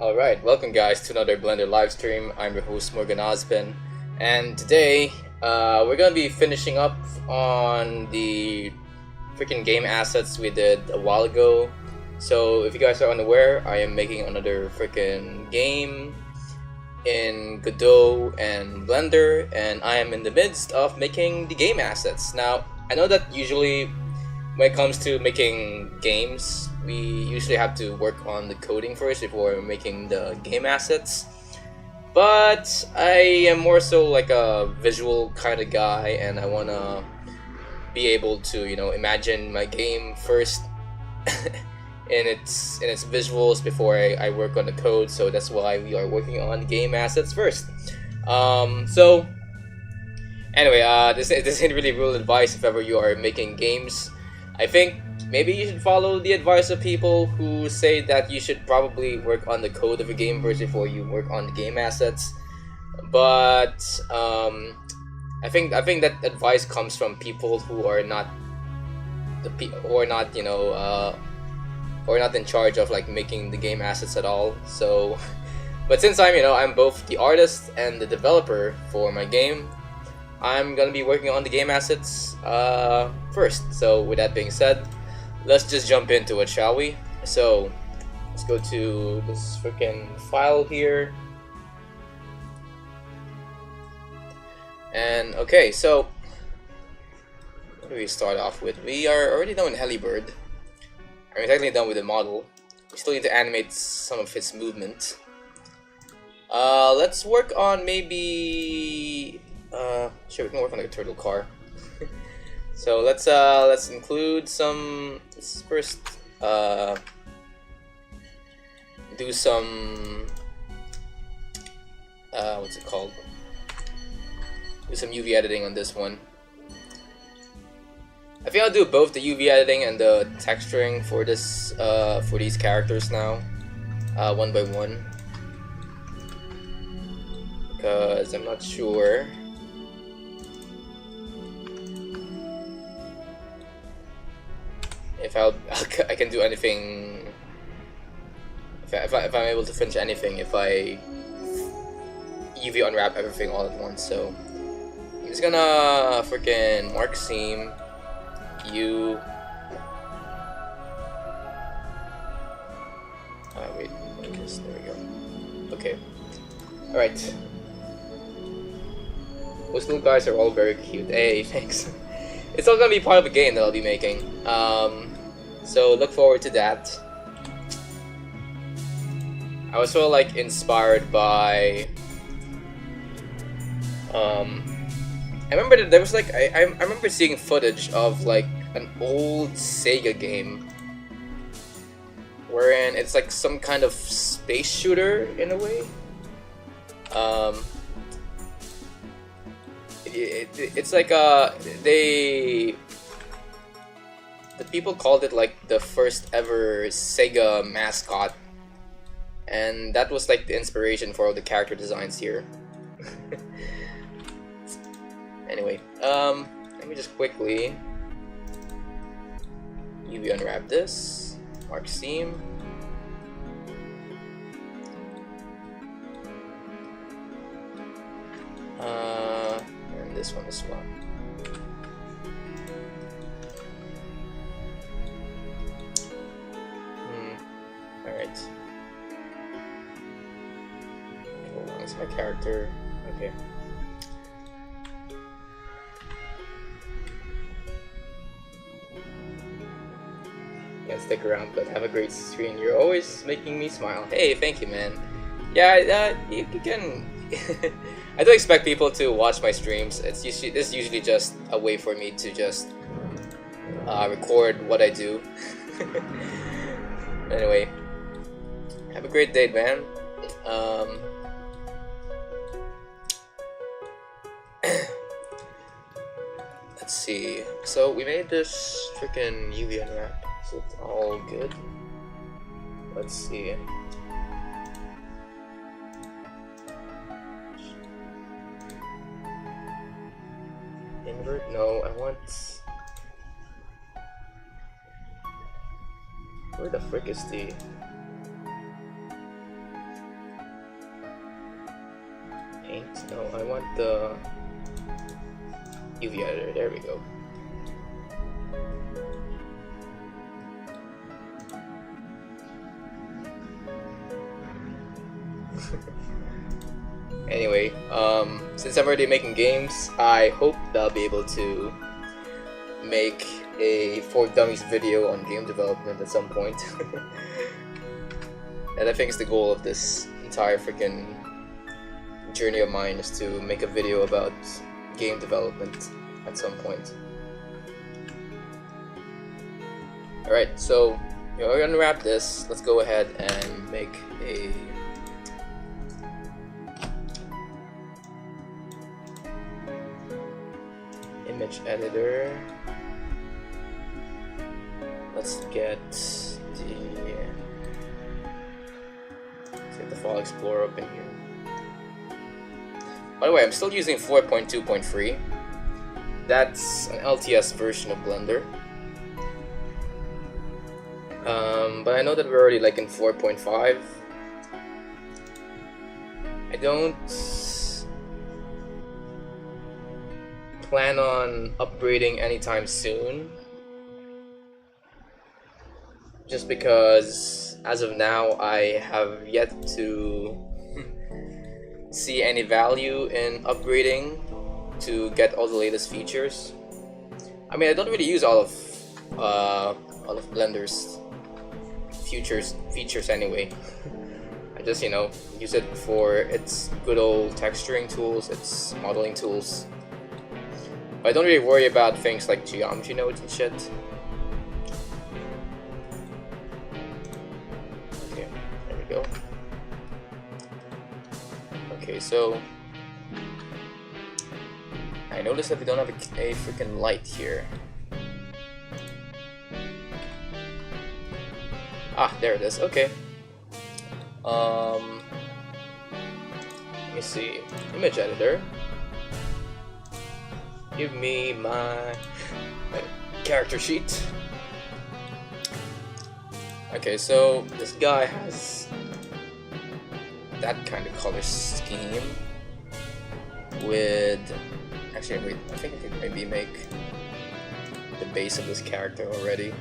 Alright, welcome guys to another Blender live stream. I'm your host Morgan Ozpin, and today we're gonna be finishing up on the freaking game assets we did a while ago. So if you guys are unaware, I am making another freaking game in Godot and Blender, and I am in the midst of making the game assets. Now, I know that usually when it comes to making games, we usually have to work on the coding first before making the game assets. But I am more so like a visual kind of guy, and I want to be able to, imagine my game first in its visuals before I work on the code. So that's why we are working on game assets first. So anyway, this isn't really real advice if ever you are making games. I think maybe you should follow the advice of people who say that you should probably work on the code of a game first before you work on the game assets. But I think that advice comes from people who are not who are not in charge of like making the game assets at all. So, but since I'm both the artist and the developer for my game, I'm gonna be working on the game assets first. So with that being said, let's just jump into it, shall we? So let's go to this freaking file here. And okay, so what do we start off with? We are already done with Helibird. We're technically done with the model. We still need to animate some of his movement. Let's work on maybe sure, we can work on like a turtle car. So let's include some. Let's first do some what's it called? Do some UV editing on this one. I think I'll do both the UV editing and the texturing for this for these characters now, one by one, because I'm not sure if I can do anything, if I'm able to finish anything if I UV unwrap everything all at once. So I'm just gonna freaking mark seam U. Wait, focus. There we go. Okay. All right. Those little guys are all very cute. Hey, thanks. It's all gonna be part of a game that I'll be making. So look forward to that. I was sort of like inspired by. I remember that there was like I remember seeing footage of like an old Sega game, wherein it's like some kind of space shooter in a way. It's like the people called it like the first ever Sega mascot, and that was like the inspiration for all the character designs here. Anyway, let me just quickly UV unwrap this, mark seam. And this one as well. Alright. Hold on, it's my character. Okay. Can't stick around, but have a great stream. You're always making me smile. Hey, thank you, man. Yeah, you can. I do expect people to watch my streams. This is usually just a way for me to just record what I do. Anyway, have a great day, man. Let's see. So we made this freaking UV unwrap. So it's all good. Let's see. Invert? No, I want. Where the frick is the? paint. No, I want the UV editor. There we go. Anyway, since I'm already making games, I hope that I'll be able to make a For Dummies video on game development at some point. And I think it's the goal of this entire freaking journey of mine, is to make a video about game development at some point. Alright, so we're gonna wrap this. Let's go ahead and make a image editor. Let's get the File Explorer up in here. By the way, I'm still using 4.2.3. That's an LTS version of Blender. But I know that we're already like in 4.5. I don't plan on upgrading anytime soon, just because as of now I have yet to see any value in upgrading to get all the latest features. I mean, I don't really use all of Blender's features anyway. I just, you know, use it for its good old texturing tools, its modeling tools. But I don't really worry about things like geometry nodes and shit. Okay, there we go. Okay, so I noticed that we don't have a freaking light here. Ah, there it is. Okay. Let me see. Image editor. Give me my character sheet. Okay, so this guy has that kind of color scheme with... Actually, wait, I think I could maybe make the base of this character already.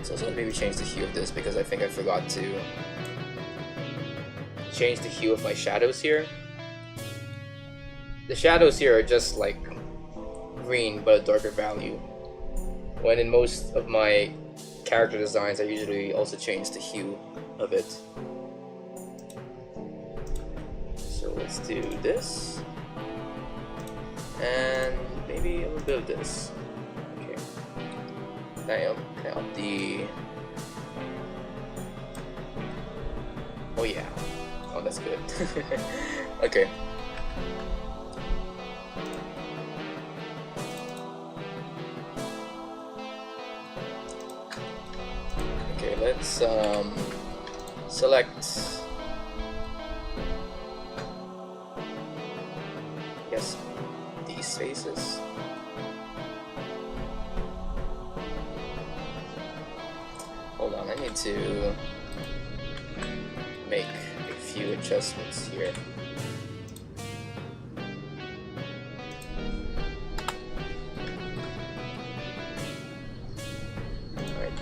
So let's maybe change the hue of this, because I think I forgot to change the hue of my shadows here. The shadows here are just like green but a darker value, when in most of my character designs I usually also change the hue of it. So let's do this, and maybe a little bit of this. Okay, now can I up the... Oh yeah. Oh, that's good. Okay. Okay, let's select, I guess, these faces. Hold on, I need to make a few adjustments here. Alright.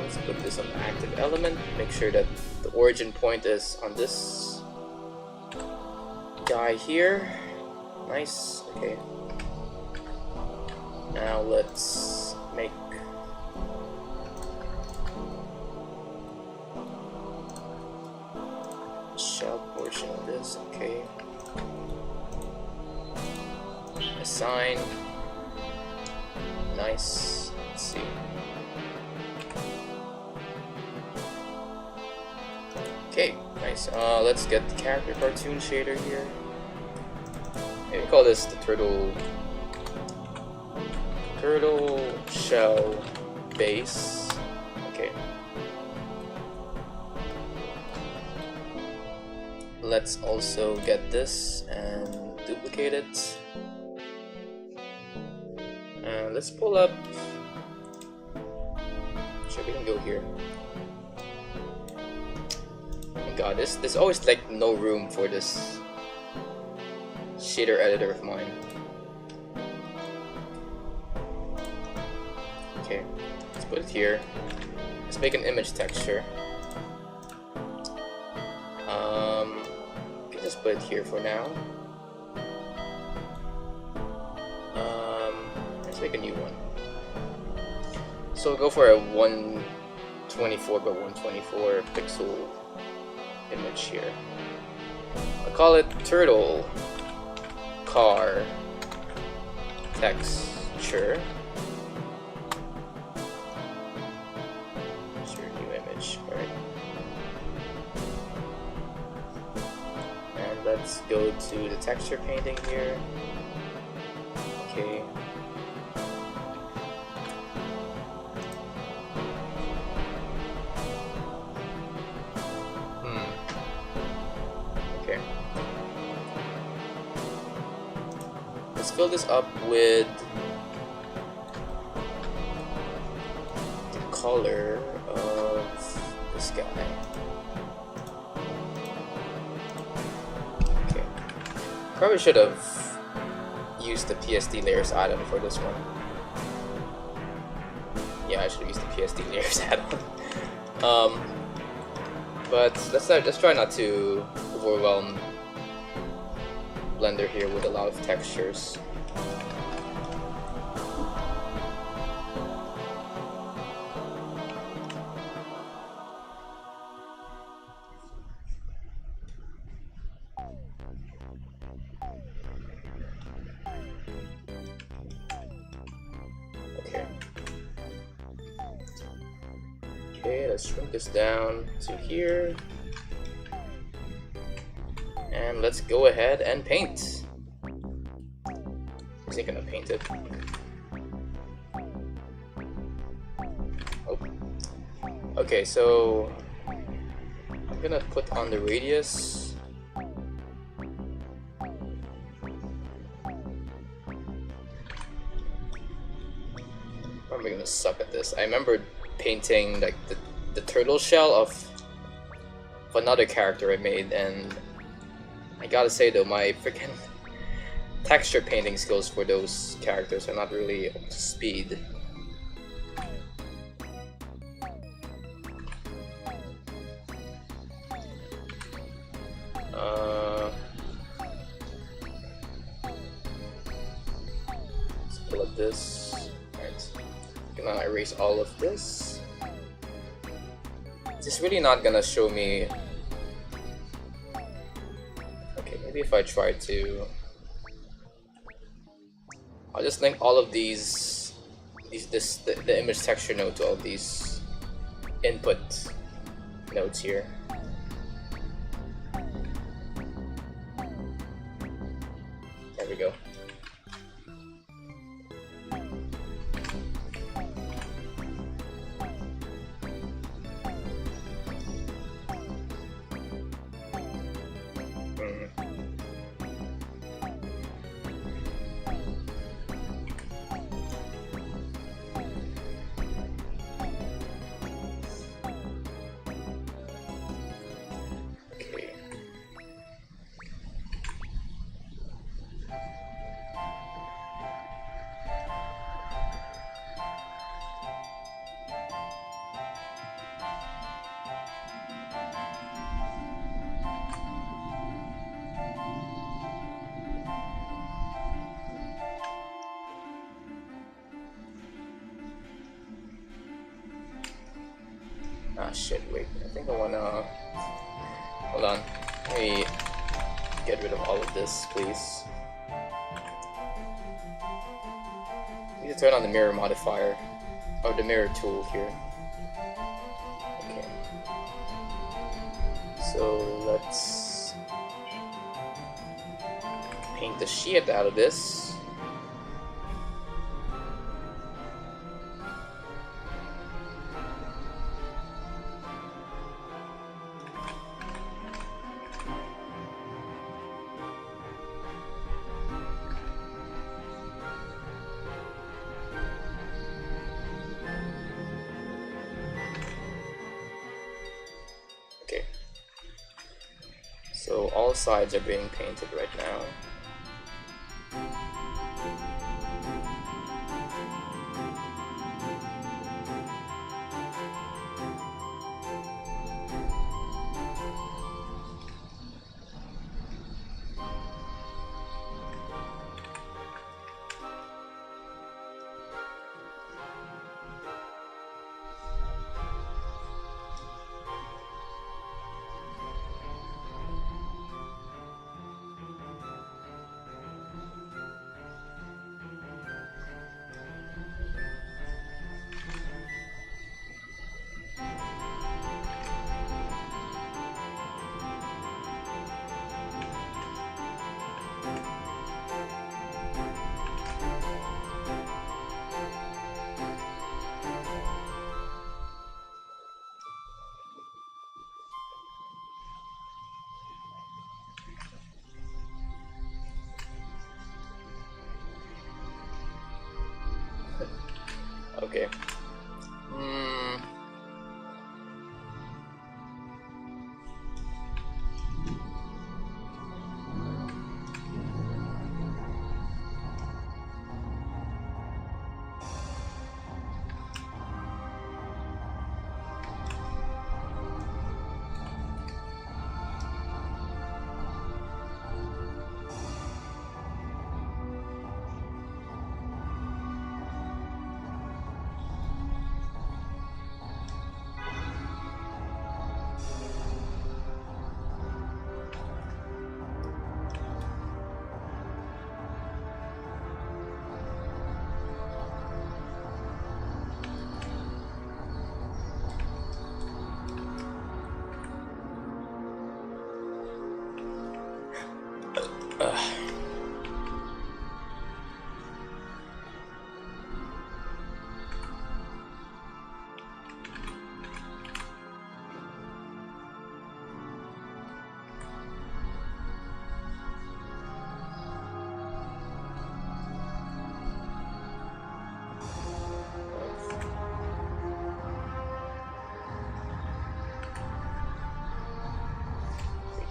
Let's put this on active element. Make sure that the origin point is on this guy here. Nice. Okay. Now let's make the shell portion of this. Okay. Assign. Nice. Let's see. Okay. Nice. Let's get the character cartoon shader here. Maybe call this the turtle shell base. Okay. let's also get this and duplicate it. And let's pull up. Sure, we can go here. Oh my god, there's always like no room for this shader editor of mine. Okay, let's put it here. Let's make an image texture. You can just put it here for now. Let's make a new one. So we'll go for a 124 by 124 pixel image here. I'll call it turtle car texture. New image, alright. And let's go to the texture painting here. Okay. Okay. Let's fill this up with the color of this guy. Okay. Probably should have used the PSD layers add-on for this one. Yeah, I should have used the PSD layers add-on. But let's try not to overwhelm Blender here with a lot of textures. Okay, let's shrink this down to here. And let's go ahead and paint. Is he gonna paint it? Oh. Okay, so I'm gonna put on the radius. I'm gonna suck at this. I remember painting like the turtle shell of another character I made, and I gotta say though, my freaking texture painting skills for those characters are not really up to speed. Let's pull up this. Alright. Gonna erase all of this. It's really not gonna show me. Okay, maybe if I try to, I'll just link all of the image texture node to all these input nodes here. There we go. Ah shit, wait, I think I wanna, hold on, let me get rid of all of this, please. I need to turn on the mirror modifier, or the mirror tool here. Okay. So let's paint the shit out of this. Okay. So all sides are being painted right now. Okay.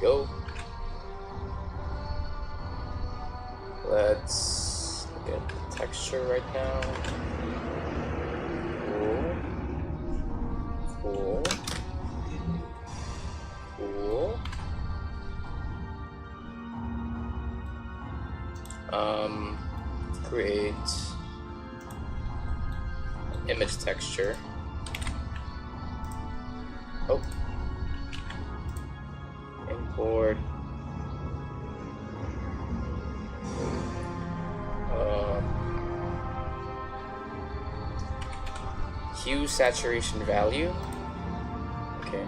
Go. Let's look at the texture right now. Cool. Create image texture. Oh. Import. Hue saturation value. Okay.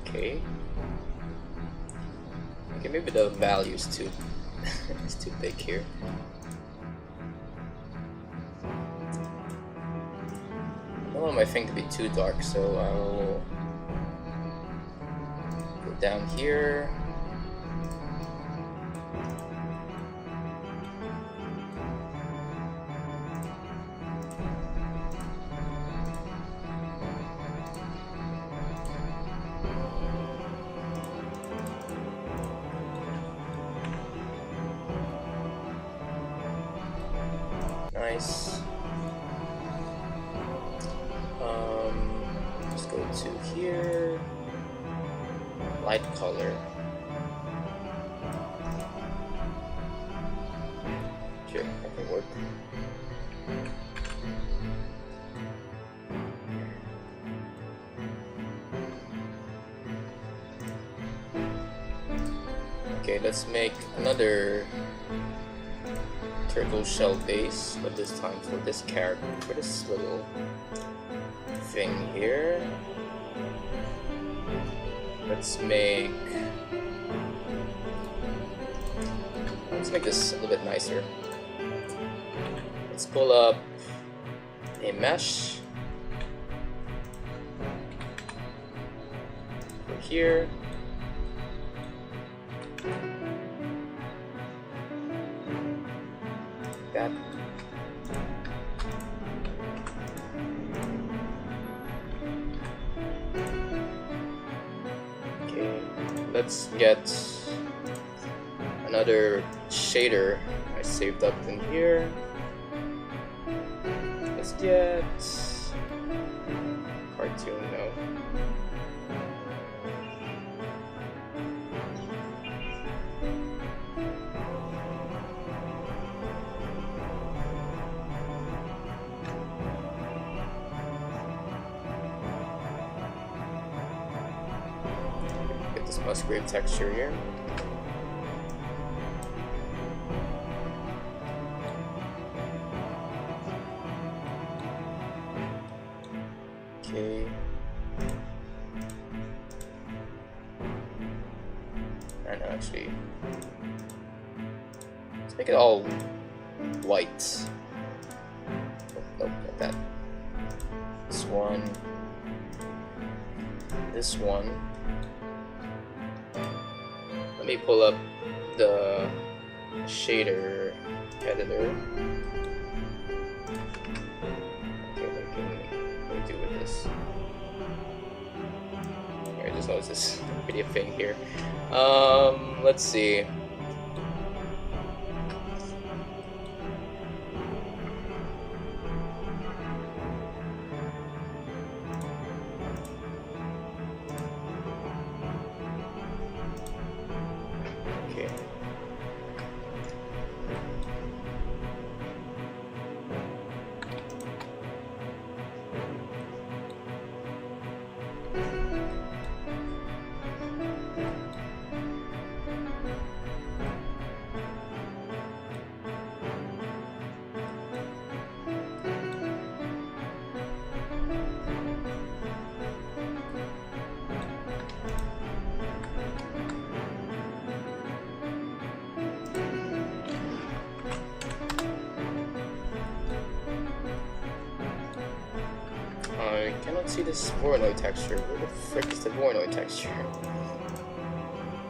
Okay. Okay, maybe the value is too it's too big here. I don't want my thing to be too dark, so I'll go down here. Nice. Let's go to here. Light color. Sure, that can work. Okay, let's make another turtle shell base, but this time for this character, for this little thing here. Let's make make this a little bit nicer. Let's pull up a mesh over here. That. Okay, let's get another shader I saved up in here. Let's get cartoon, no. Get this Musgrave texture here. Okay. And actually, let's make it all white. Oh, nope, not that. This one. This one. Let me pull up the shader editor. Do with this. Here, I just noticed this video thing here. Let's see. Okay. I cannot see this Voronoi texture. Where the frick is the Voronoi texture?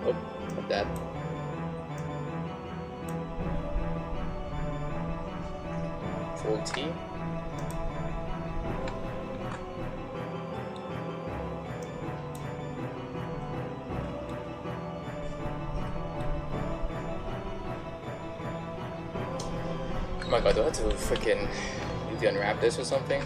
Oh, not that. Full T. Oh my god, do I have to freaking maybe unwrap this or something?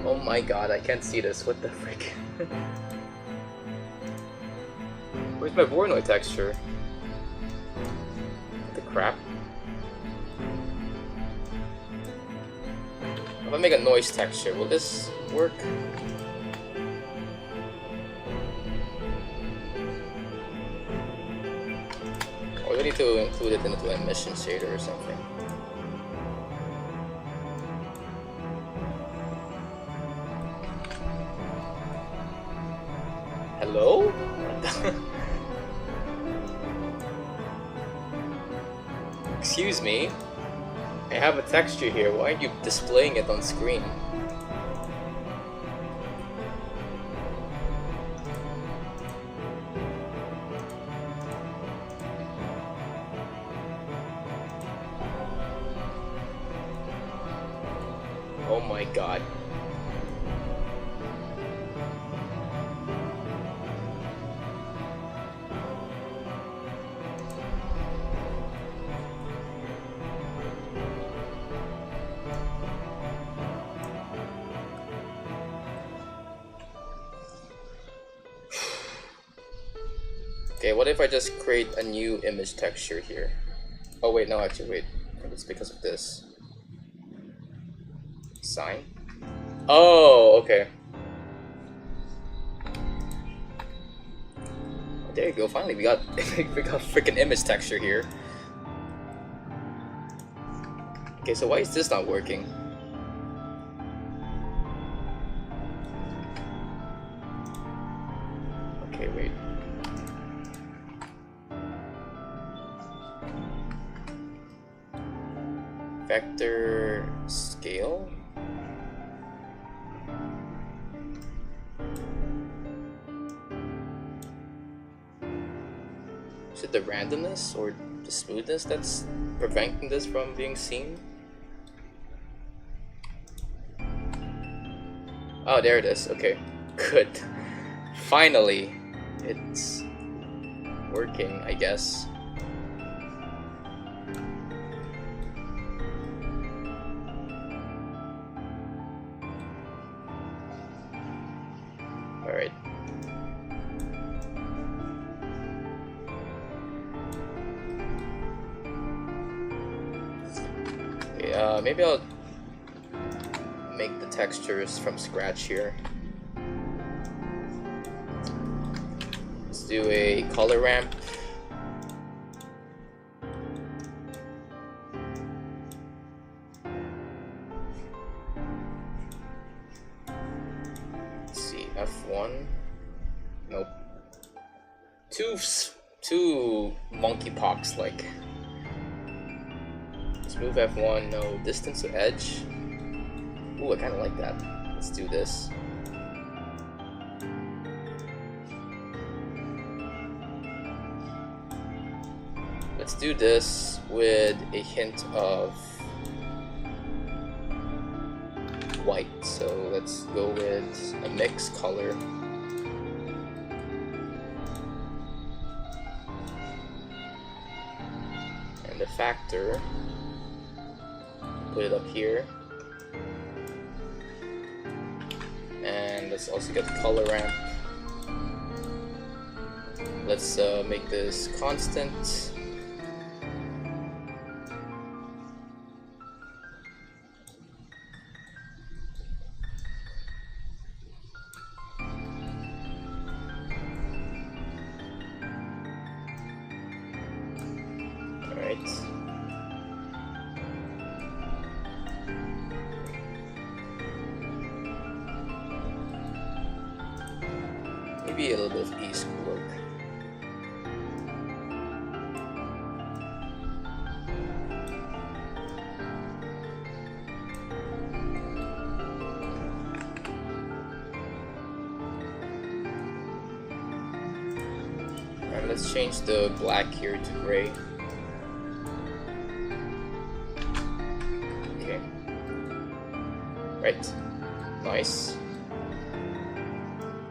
Oh my god, I can't see this. What the frick? Where's my Voronoi texture? What the crap? If I make a noise texture, will this work? Or do I need to include it into an emission shader or something? Hello? Excuse me? I have a texture here, why are you displaying it on screen? Oh my god. Okay, what if I just create a new image texture here? Oh wait, no, actually wait. It's because of this. Sign? Oh, okay. There you go, finally we got we got freaking image texture here. Okay, so why is this not working? Okay, wait. Vector scale? Is it the randomness or the smoothness that's preventing this from being seen? Oh, there it is. Okay, good. Finally, it's working, I guess. Alright. Okay, maybe I'll make the textures from scratch here. Let's do a color ramp. Let's see, F1. Nope. Too monkeypox like. Smooth F1, no distance to edge. Ooh, I kind of like that. Let's do this. Let's do this with a hint of white. So let's go with a mixed color. And the factor, put it up here. And let's also get the color ramp. Let's make this constant. Alright. Maybe a little bit of ease could work. Alright, let's change the black here to gray. Okay. Right. Nice.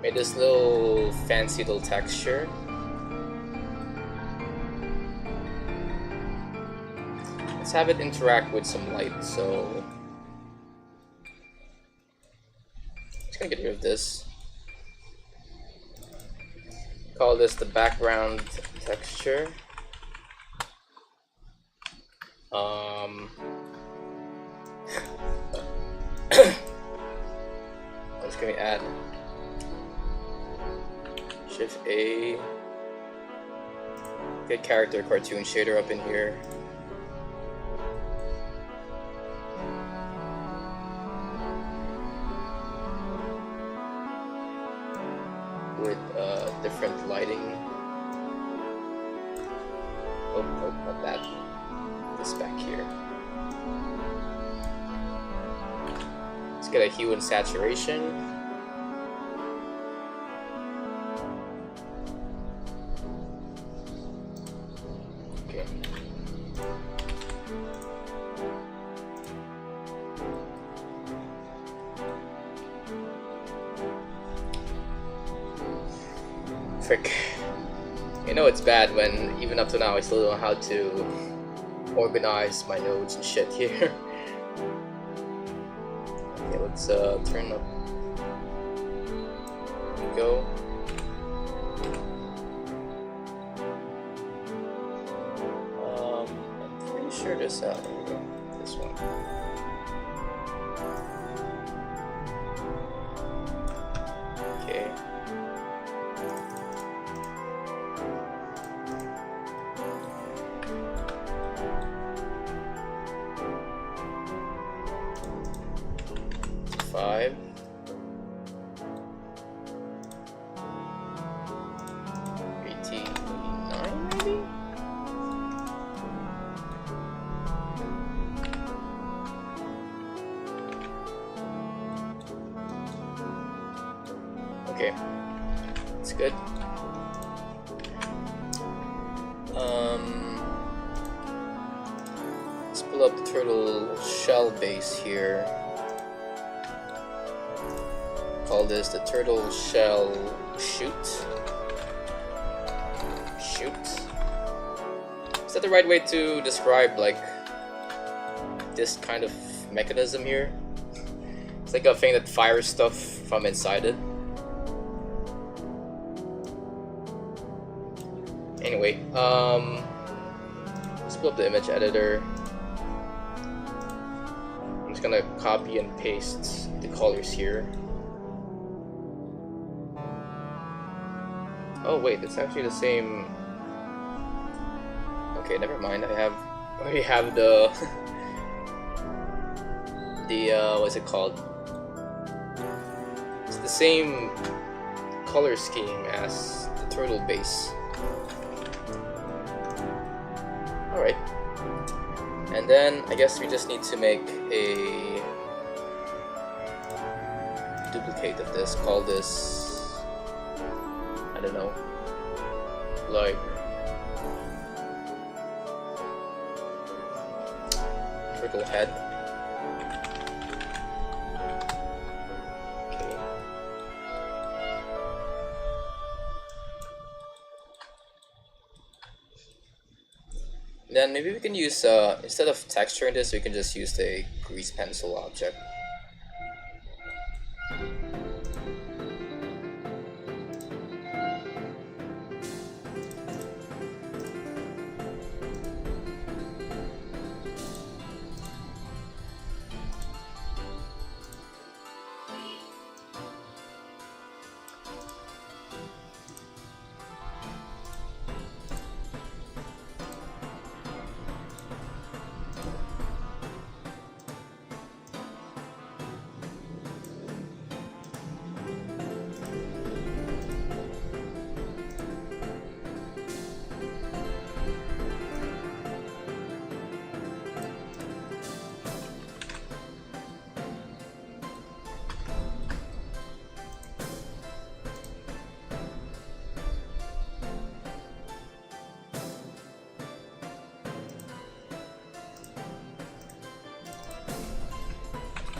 Made this little fancy little texture. Let's have it interact with some light, so just gonna get rid of this. Call this the background texture. I'm just gonna add Shift A, get character cartoon shader up in here. With different lighting. Oh, not that. This back here. Let's get a hue and saturation. Frick. You know it's bad when, even up to now, I still don't know how to organize my nodes and shit here. Okay, let's turn up. There we go. this out. There we go. This one. Okay. Five. Okay, it's good. Let's pull up the turtle shell base here. Call this the turtle shell shoot. Shoot. Is that the right way to describe like this kind of mechanism here? It's like a thing that fires stuff from inside it. Anyway, let's pull up the image editor. I'm just gonna copy and paste the colors here. Oh wait, it's actually the same. Okay, never mind. I already have the what's it called? It's the same color scheme as the turtle base. Alright, and then I guess we just need to make a duplicate of this, call this, I don't know, like turtle head. Okay. Then maybe we can use, instead of texturing this, we can just use the grease pencil object.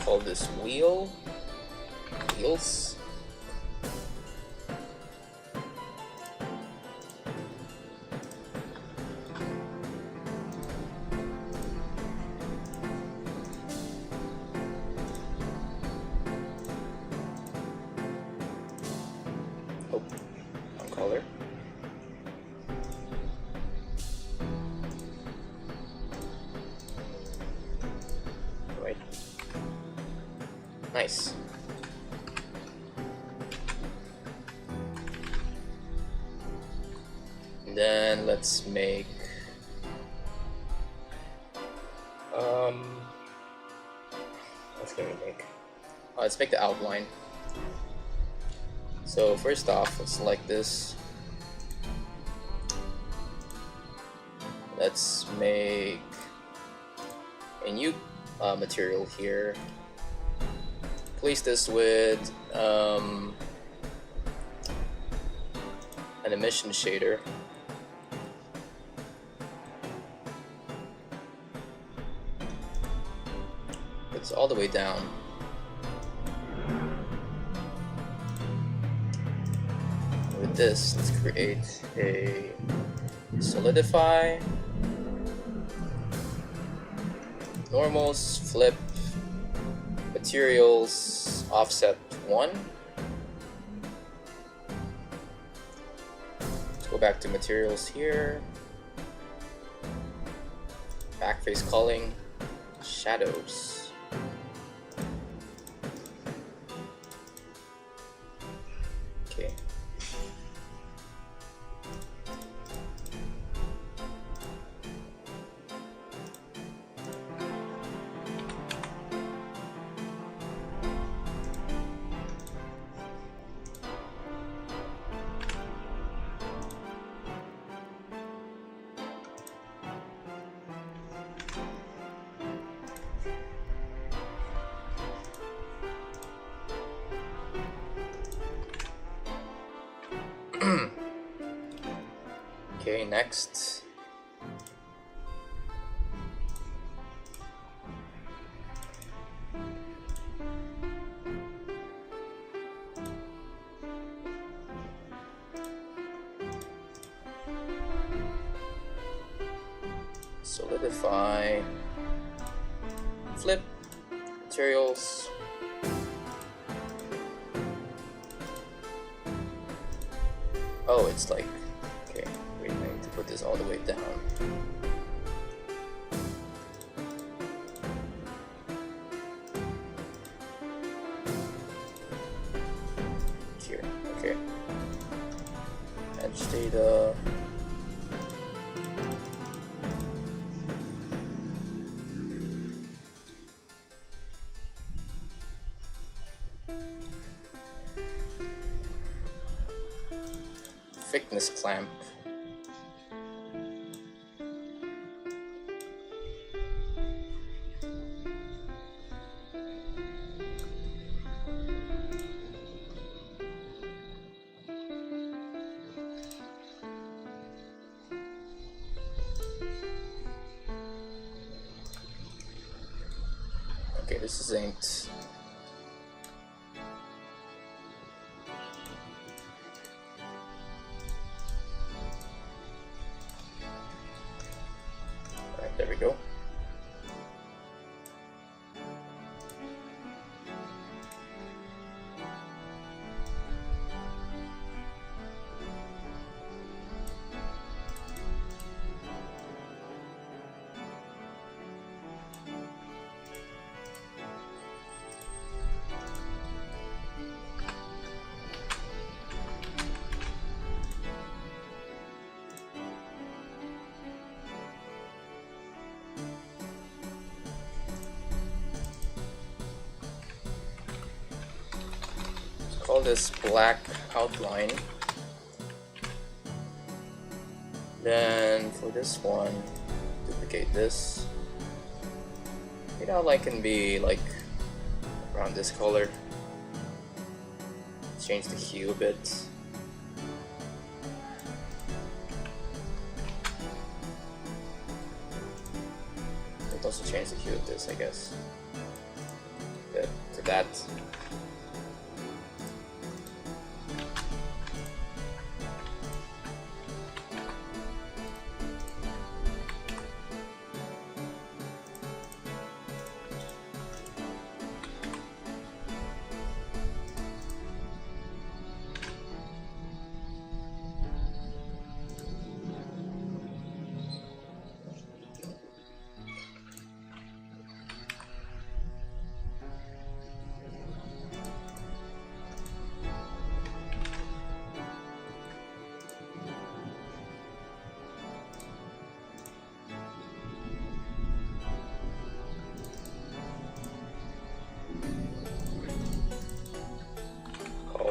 Call this wheels. Oh, wrong color. Right. Nice. And then let's make what can we make? Let's make the outline. So first off, let's select this. Let's make a new material here. Place this with an emission shader. It's all the way down. With this, let's create a solidify, normals, flip, materials, offset 1. Let's go back to materials here. Backface calling. Shadows. Okay. Okay, next. Solidify. Flip. Materials. Oh, it's like, okay, wait, I need to put this all the way down. Here, okay. Edge data. Thickness clamp. Okay, this is inked. There we go. Call this black outline. Then for this one, duplicate this. The outline can be like around this color. Change the hue a bit. Let's also change the hue of this, I guess. Yeah, to that.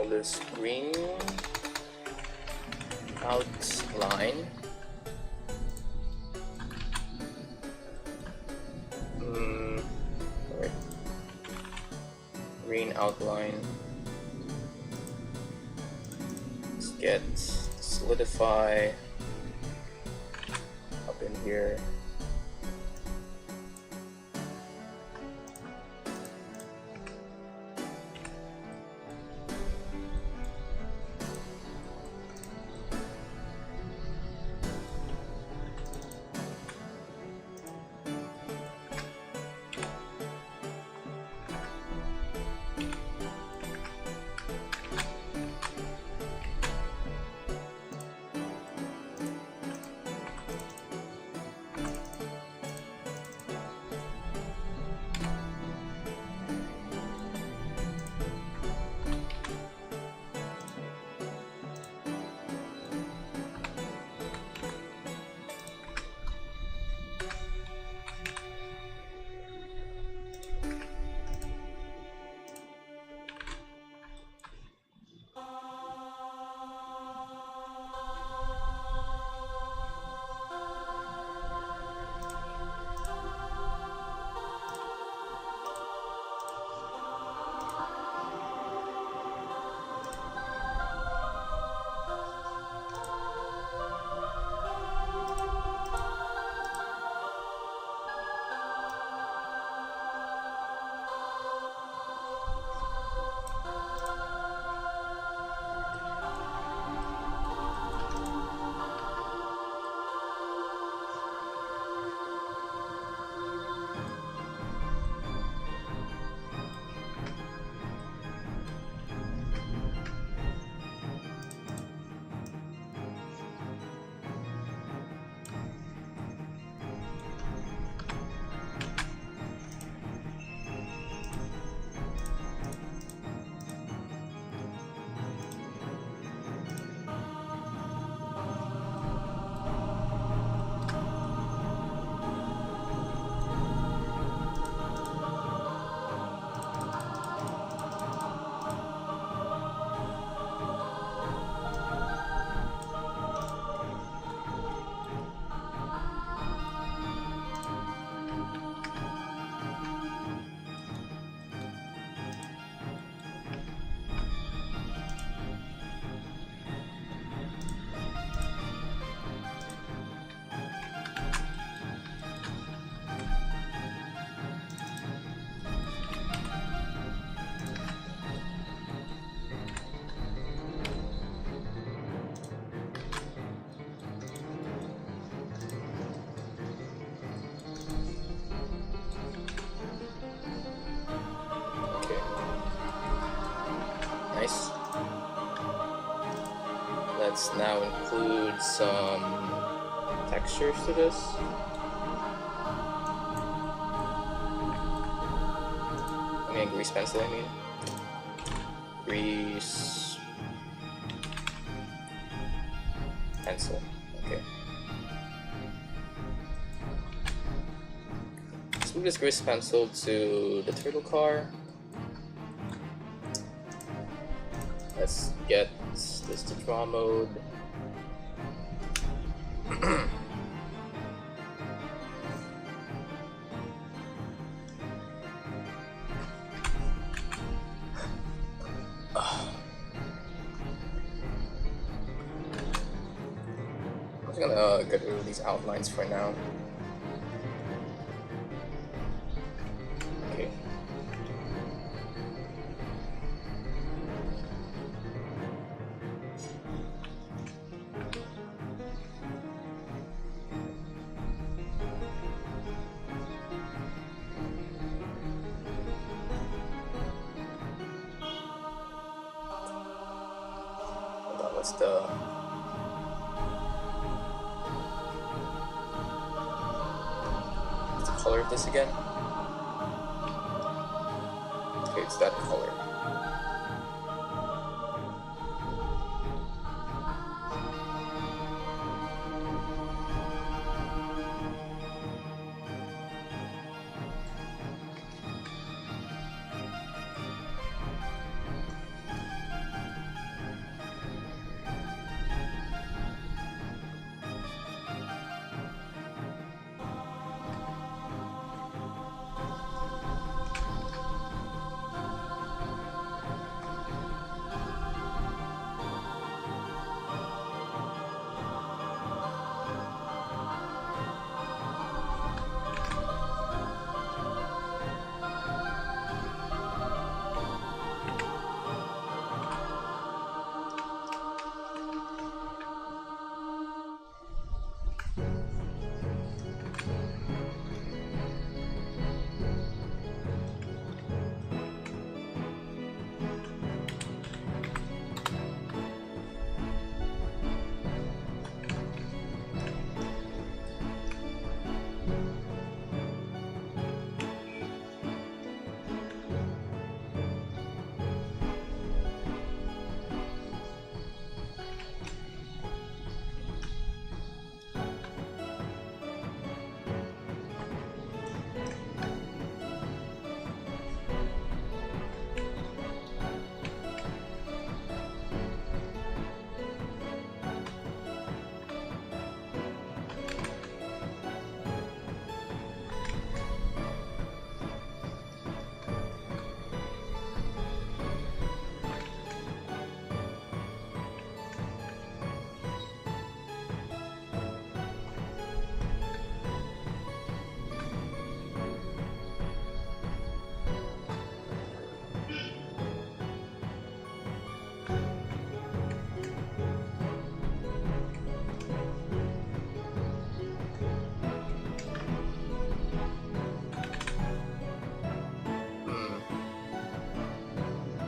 This green outline. Right. Green outline. Let's get solidify up in here. Let's now include some textures to this. I mean, grease pencil, Grease pencil, okay. Let's move this grease pencil to the turtle car. Let's get this to draw mode. I'm just gonna get rid of these outlines for now. Okay. What's the color of this again? Okay, it's that color.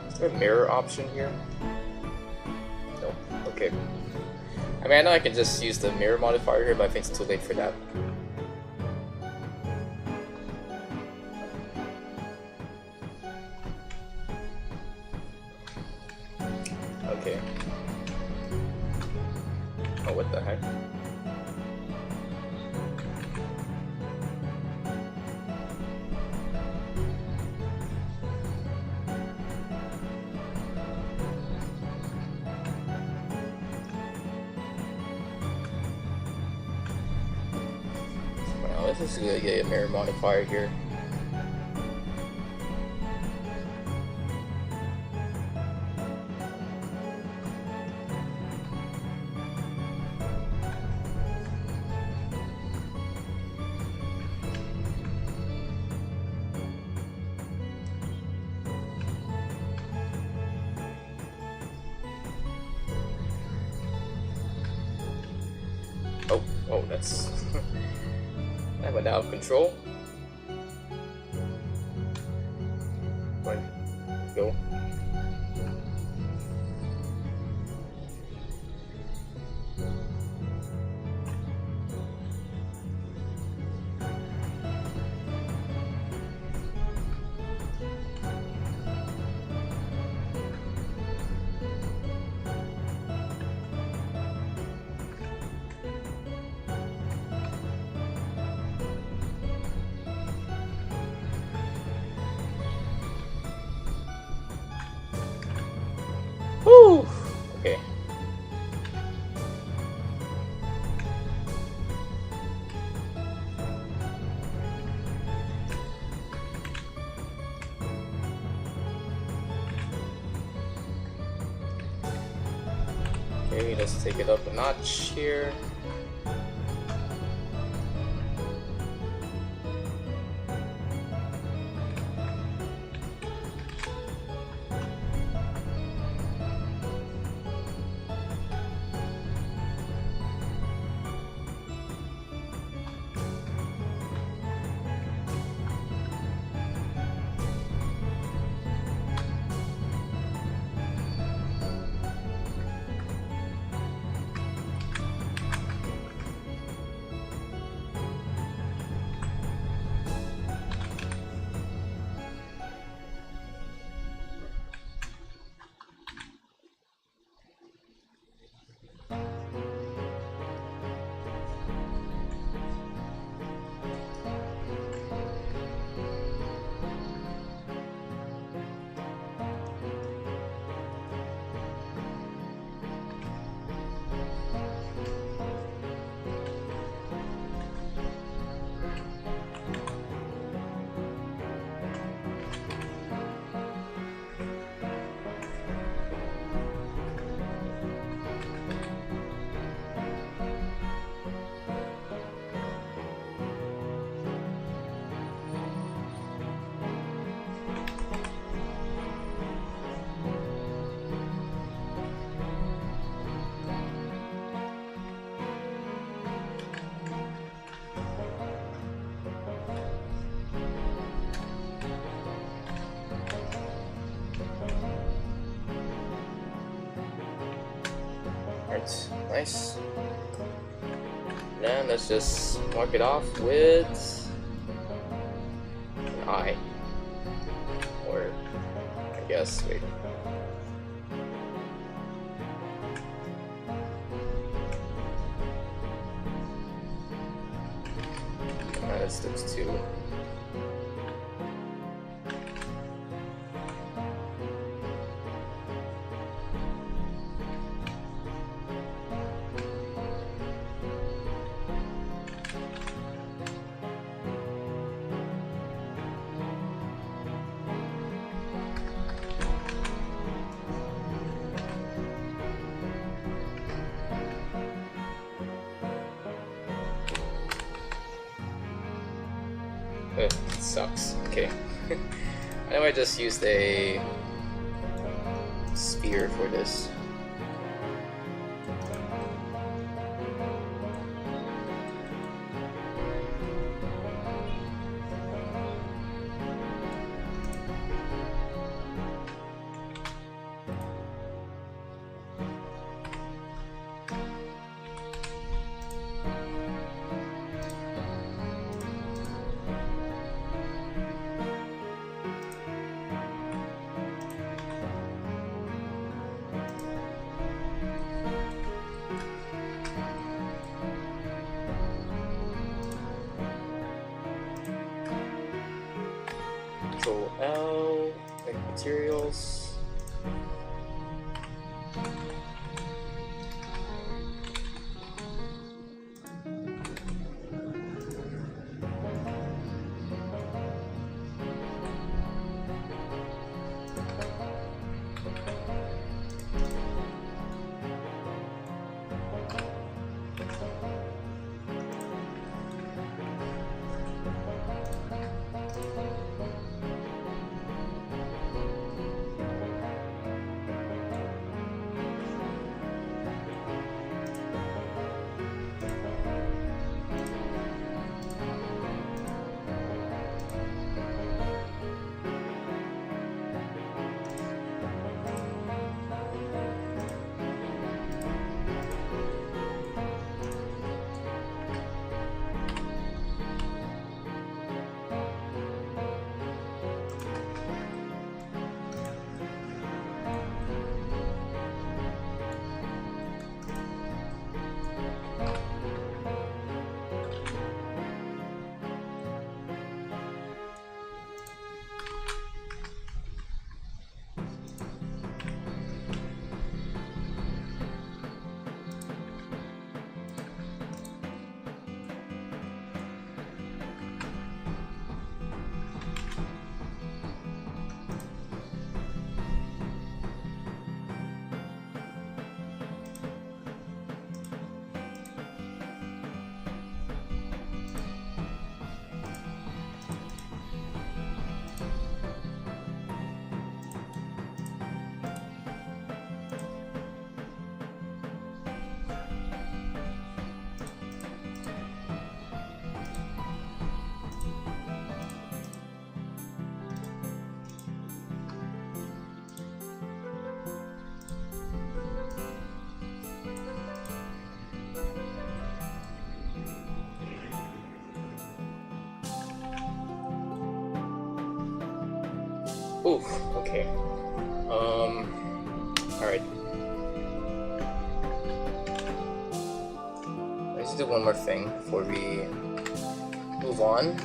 Is there a mirror option here? Nope. Okay. I mean, I know I can just use the mirror modifier here, but I think it's too late for that. Okay. Oh, what the heck? Let's just get a mirror modifier here. Oh, that's that went out of control. Right, go. Okay. Okay, let's take it up a notch here. Alright, nice. Then let's just mark it off with an I. Or, I guess, wait. Minus those two. It sucks. Okay. I might just use a sphere for this. Control L, make materials. Oof, okay. Alright. Let's do one more thing before we move on.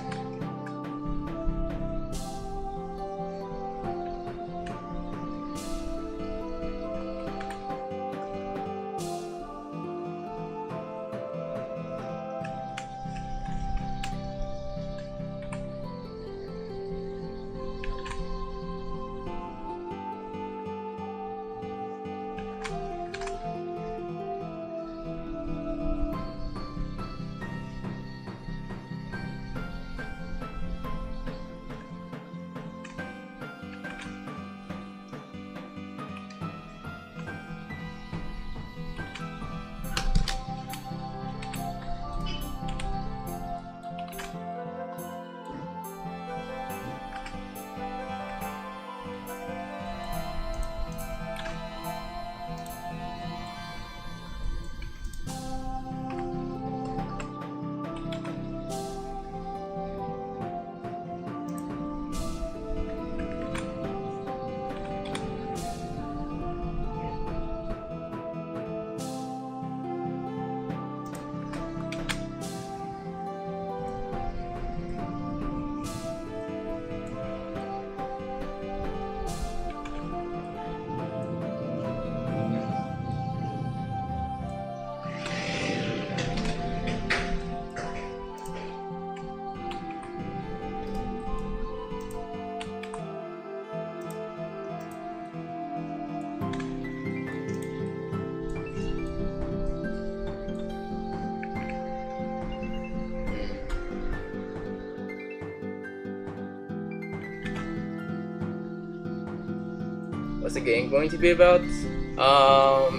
What's the game going to be about?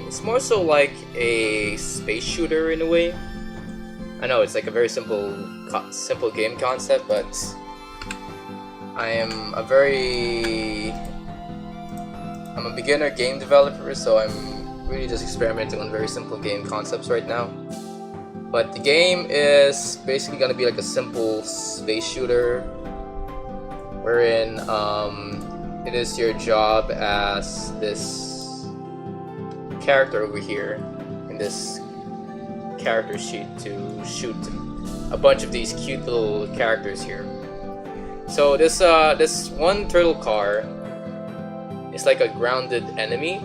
It's more so like a space shooter in a way. I know it's like a very simple game concept, but I'm a beginner game developer, so I'm really just experimenting on very simple game concepts right now. But the game is basically gonna be like a simple space shooter, wherein it is your job as this character over here in this character sheet to shoot a bunch of these cute little characters here. So this one turtle car is like a grounded enemy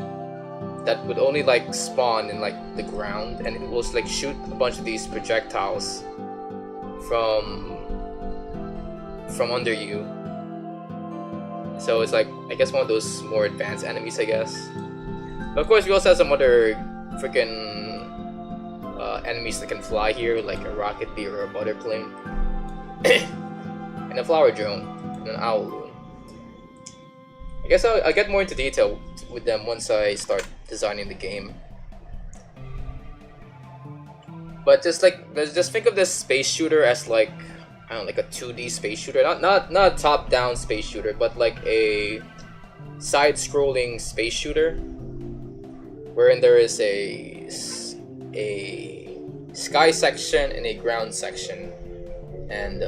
that would only like spawn in like the ground, and it will like shoot a bunch of these projectiles from under you. So it's like, I guess, one of those more advanced enemies, I guess. But of course, we also have some other freaking enemies that can fly here, like a rocket bee or a butter plane, and a flower drone, and an owl loon. I guess I'll get more into detail with them once I start designing the game. But just think of this space shooter as like, I don't know, like a 2D space shooter, not a top-down space shooter, but like a side-scrolling space shooter, wherein there is a sky section and a ground section, and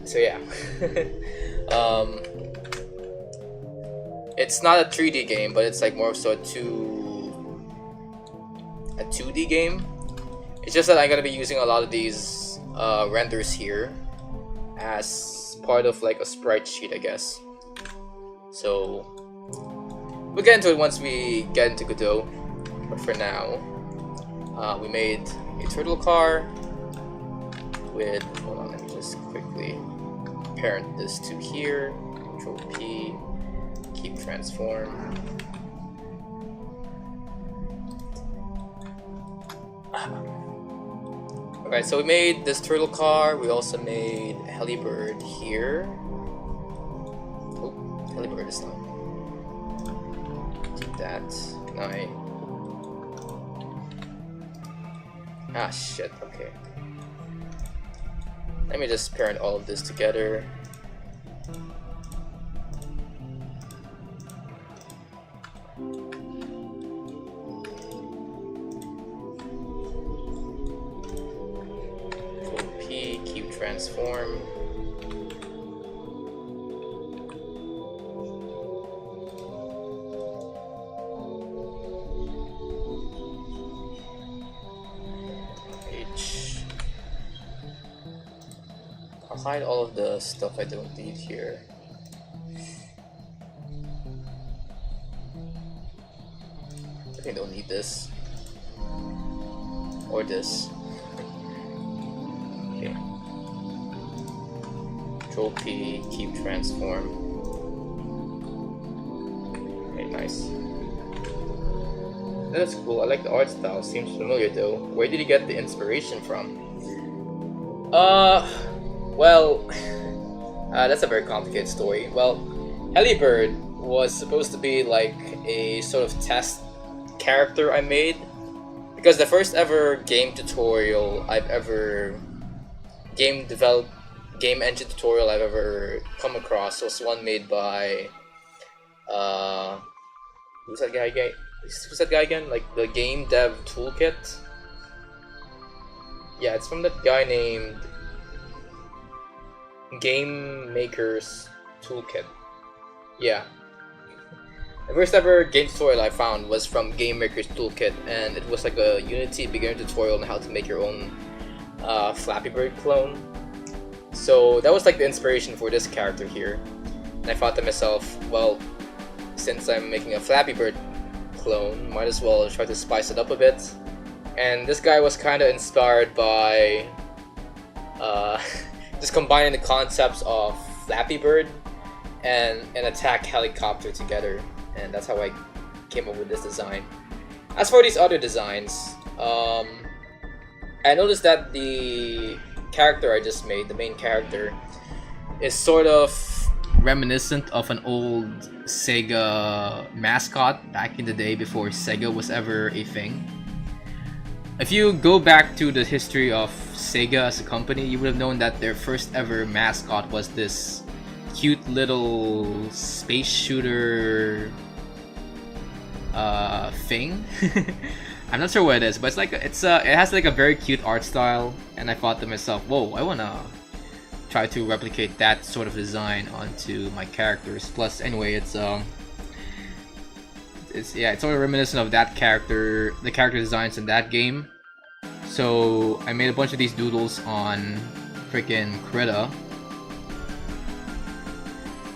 so yeah. It's not a 3D game, but it's like more so a 2D game. It's just that I'm gonna be using a lot of these renders here as part of like a sprite sheet, I guess. So we'll get into it once we get into Godot. But for now, we made a turtle car with, hold on, let me just quickly parent this to here. Control P, keep transform. Okay, so we made this turtle car. We also made Helibird here. Oh, Helibird is done. Do that. Ah, shit. Okay. Let me just parent all of this together. Transform. hide all of the stuff I don't need here. I think I don't need this. Or this. Okay. Control P, keep transform. Okay, nice. That's cool. I like the art style. Seems familiar though. Where did you get the inspiration from? Well, that's a very complicated story. Well, Helibird was supposed to be like a sort of test character I made, because the first ever game tutorial I've ever game engine tutorial I've ever come across was one made by who's that guy again? Like the Game Dev Toolkit. Yeah, it's from that guy named Game Maker's Toolkit. Yeah. The first ever game tutorial I found was from Game Maker's Toolkit, and it was like a Unity beginner tutorial on how to make your own Flappy Bird clone. So that was like the inspiration for this character here. And I thought to myself, well, since I'm making a Flappy Bird clone, might as well try to spice it up a bit. And this guy was kind of inspired by just combining the concepts of Flappy Bird and an attack helicopter together, and that's how I came up with this design. As for these other designs, I noticed that the character I just made, the main character, is sort of reminiscent of an old Sega mascot back in the day before Sega was ever a thing. If you go back to the history of Sega as a company, you would have known that their first ever mascot was this cute little space shooter thing. I'm not sure what it is, but it has like a very cute art style, and I thought to myself, whoa, I wanna try to replicate that sort of design onto my characters. Plus, anyway, it's sort of reminiscent of that character, the character designs in that game. So I made a bunch of these doodles on freaking Krita.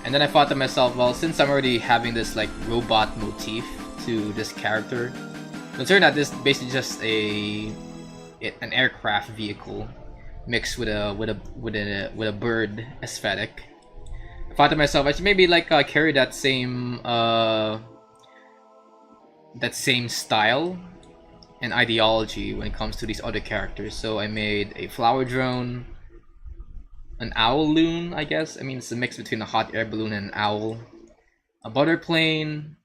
And then I thought to myself, well, since I'm already having this like robot motif to this character, considering that this is basically just an aircraft vehicle mixed with a bird aesthetic, I thought to myself I should maybe like carry that same style and ideology when it comes to these other characters. So I made a flower drone, an owl loon, I guess. I mean, it's a mix between a hot air balloon and an owl, a butter plane,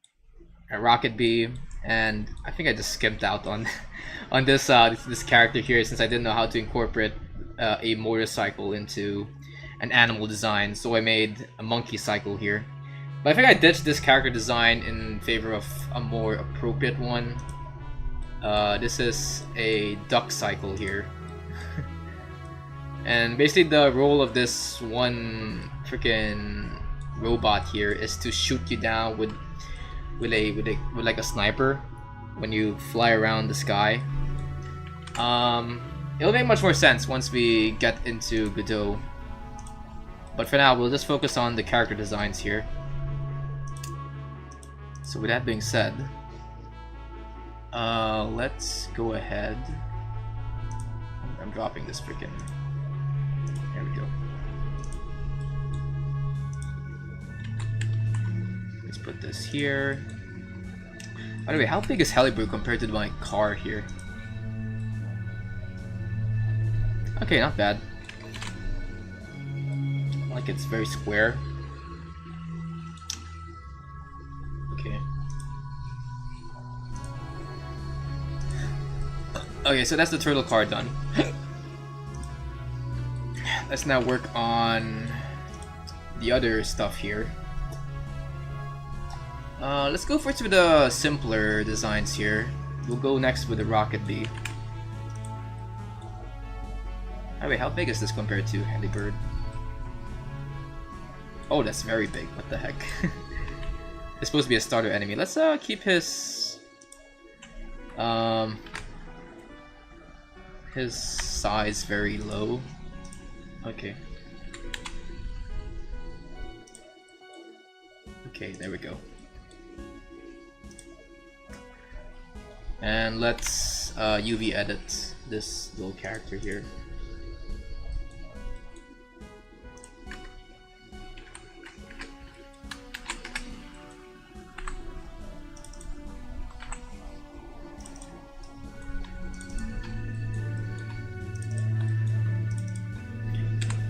a rocket bee, and I think I just skimped out on this character here, since I didn't know how to incorporate a motorcycle into an animal design. So I made a monkey cycle here. But I think I ditched this character design in favor of a more appropriate one. This is a duck cycle here. And basically the role of this one freaking robot here is to shoot you down with like a sniper when you fly around the sky. It'll make much more sense once we get into Godot. But for now, we'll just focus on the character designs here. So with that being said, let's go ahead. I'm dropping this freaking. There we go. Let's put this here. By the way, how big is Helibird compared to my car here? Okay, not bad. Like it's very square. Okay. Okay, so that's the turtle car done. Let's now work on the other stuff here. Let's go first with the simpler designs here. We'll go next with the rocket bee. Oh wait, how big is this compared to Helibird? Oh, that's very big. What the heck? It's supposed to be a starter enemy. Let's keep his size very low. Okay. Okay, there we go. And let's UV edit this little character here.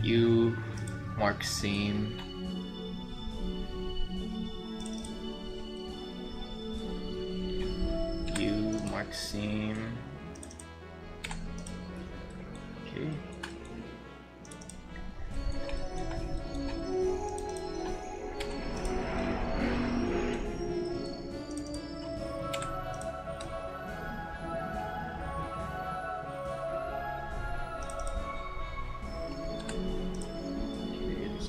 U mark seam. U mark seam. Okay.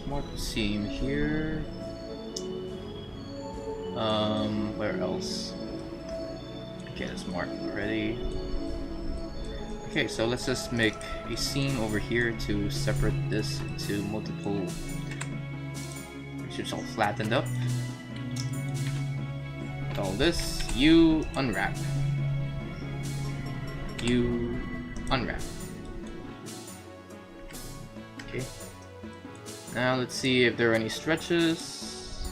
Mark the seam here. Where else? Okay, it's marked already. Okay, so let's just make a seam over here to separate this into multiple, which is all flattened up. All this, you unwrap. You unwrap. Okay. Now let's see if there are any stretches.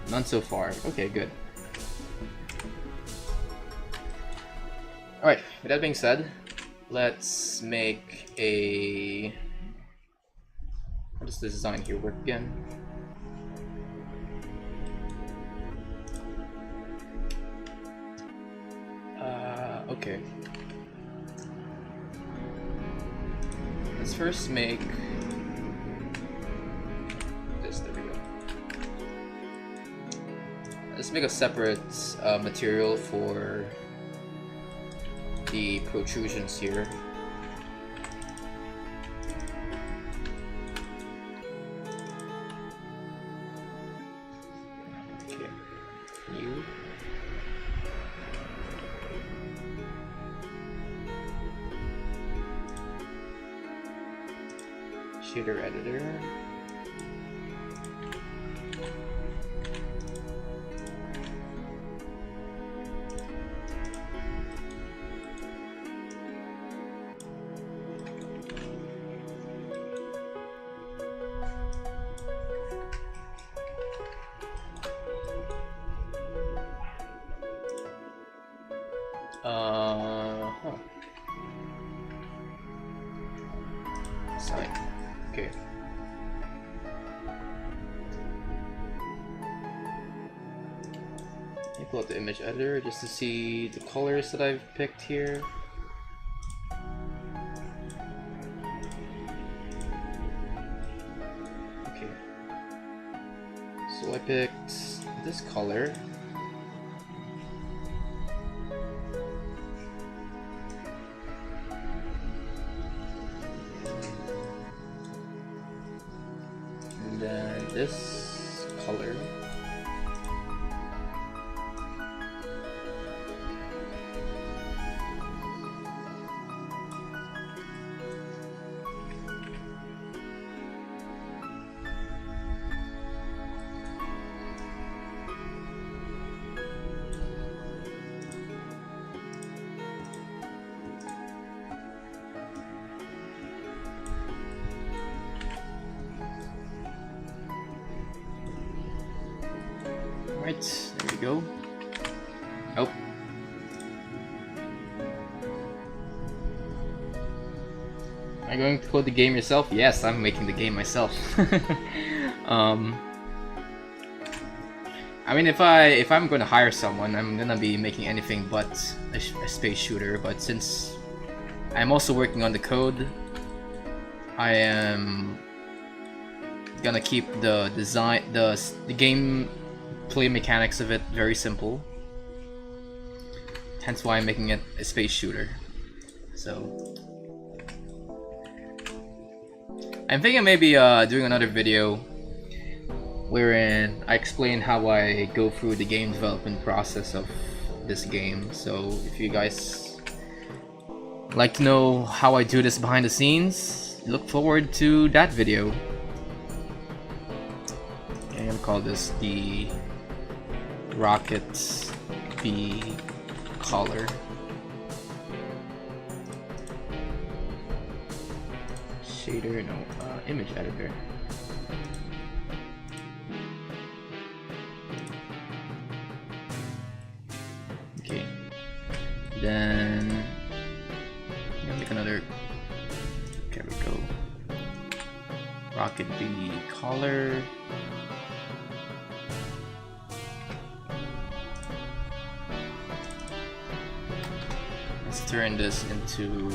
None so far. Okay, good. Alright, with that being said, let's make a... How does the design here work again? Okay. Let's first make... There we go. Let's make a separate material for the protrusions here. Okay. New. Shader editor. Sign. Okay. Let me pull up the image editor just to see the colors that I've picked here. Okay. So I picked this color. This color. Right, there we go. Oh. Are you going to code the game yourself? Yes, I'm making the game myself. I mean, if I'm going to hire someone, I'm gonna be making anything but a space shooter. But since I'm also working on the code, I am gonna keep the design, the game play mechanics of it very simple. Hence why I'm making it a space shooter. So I'm thinking maybe doing another video wherein I explain how I go through the game development process of this game. So if you guys like to know how I do this behind the scenes, look forward to that video. Okay, I'm call this the rocket B collar. Shader, no, image editor. Okay, then I'm gonna make another. There we go. Rocket B collar. Let's turn this into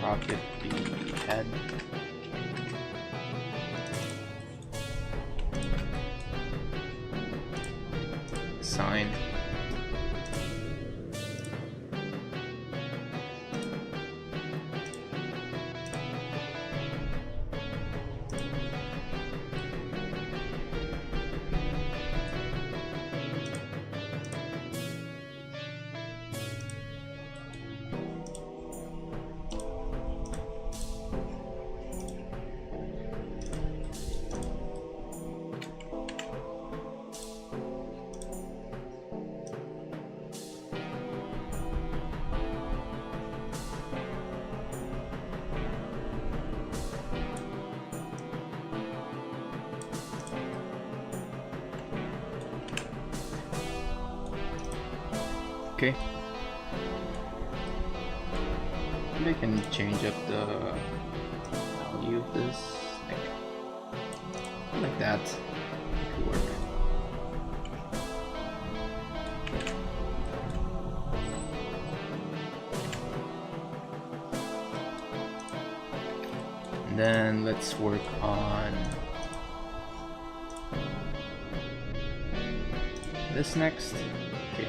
Rocket B head. Sign. Okay. Maybe I can change up the value of this, like that. It could work. And then let's work on this next. Okay.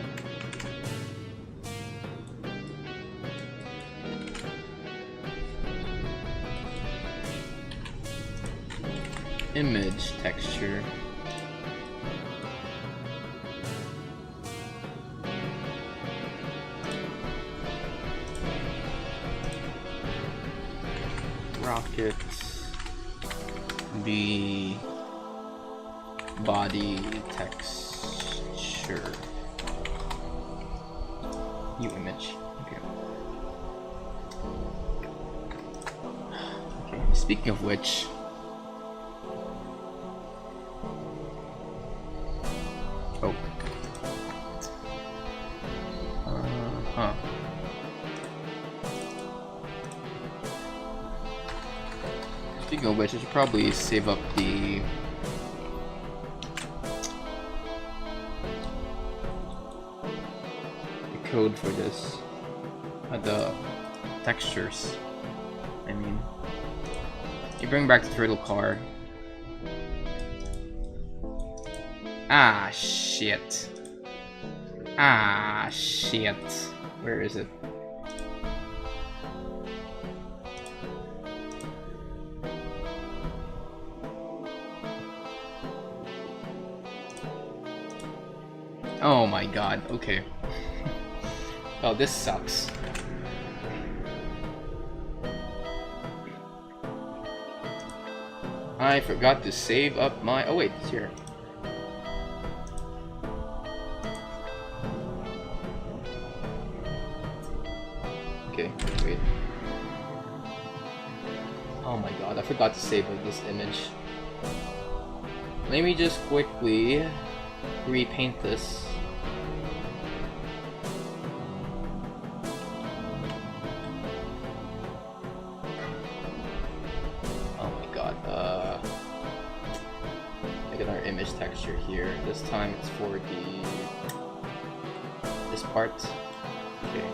Image texture. Rocket B body texture. New image. Okay. Okay. Speaking of which. Oh. Speaking of which, I should probably save up the code for this. The textures. I mean, you bring back the turtle car. Ah, shit. Ah, shit. Where is it? Oh my god, okay. Oh, this sucks. I forgot to save up my... Oh wait, it's here. Okay, wait. Oh my god, I forgot to save this image. Let me just quickly repaint this. Oh my god, look at our image texture here. This time it's for this part. Okay.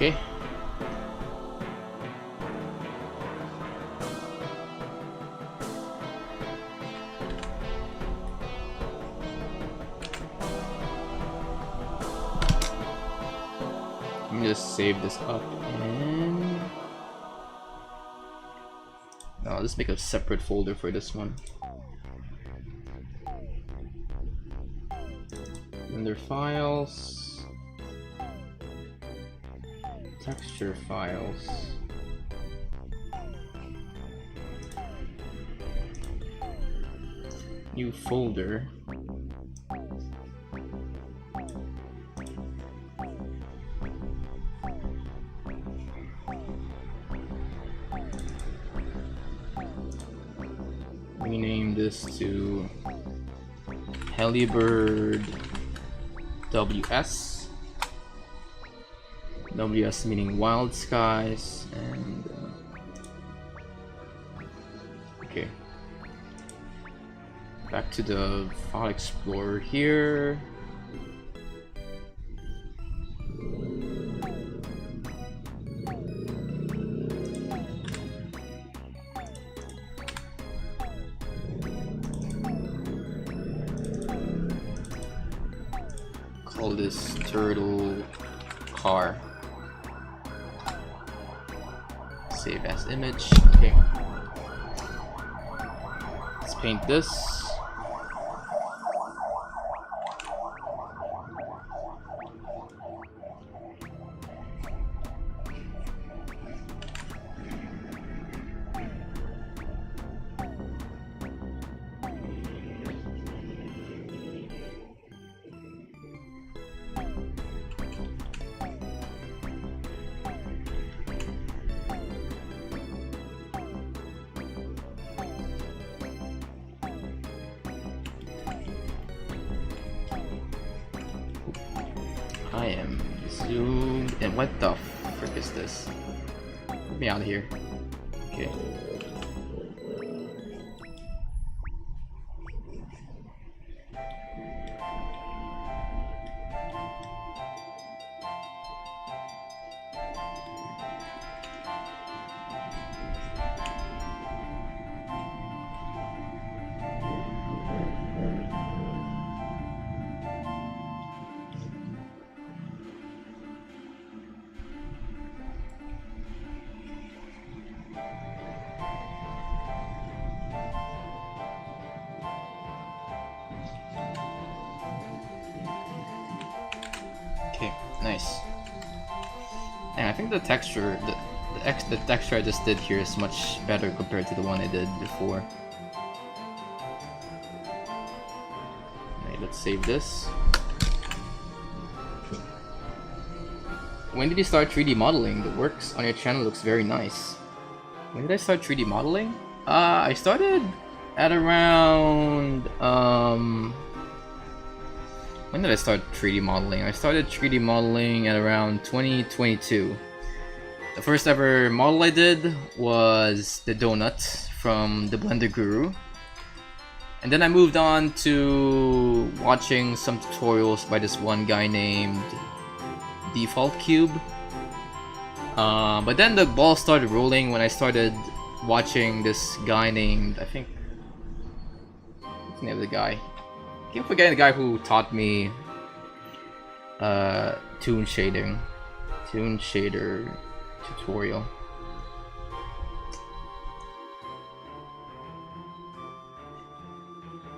Okay. me just save this up and no, I'll just make a separate folder for this one. Render files, texture files. New folder. Rename this to Helibird WS. WS meaning wild skies, and okay. Back to the file explorer here. Call this turtle car. Save as image. Okay. Let's paint this. I am zoomed and what the frick is this? Get me out of here. Okay. Okay, nice. And I think the texture, the texture I just did here is much better compared to the one I did before. Okay, let's save this. When did you start 3D modeling? The works on your channel looks very nice. When did I start 3D modeling? I started at around when did I start 3D modeling? I started 3D modeling at around 2022. The first ever model I did was the donut from the Blender Guru. And then I moved on to watching some tutorials by this one guy named Default Cube. But then the ball started rolling when I started watching this guy named, I think, what's the name of the guy? I keep forgetting the guy who taught me toon shader tutorial.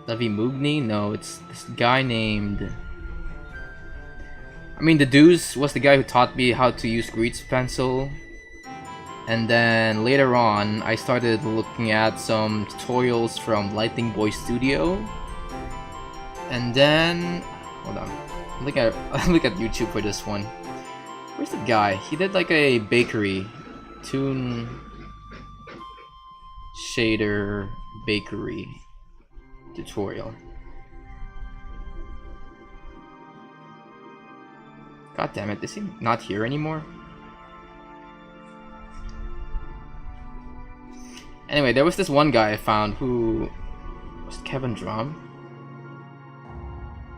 Levi Mugni? No, it's this guy named, I mean, the Deuce was the guy who taught me how to use grease pencil. And then later on, I started looking at some tutorials from Lightning Boy Studio. And then, hold on, look at YouTube for this one. Where's the guy? He did like a bakery, toon shader bakery tutorial. God damn it, is he not here anymore? Anyway, there was this one guy I found who was Kevin Drum.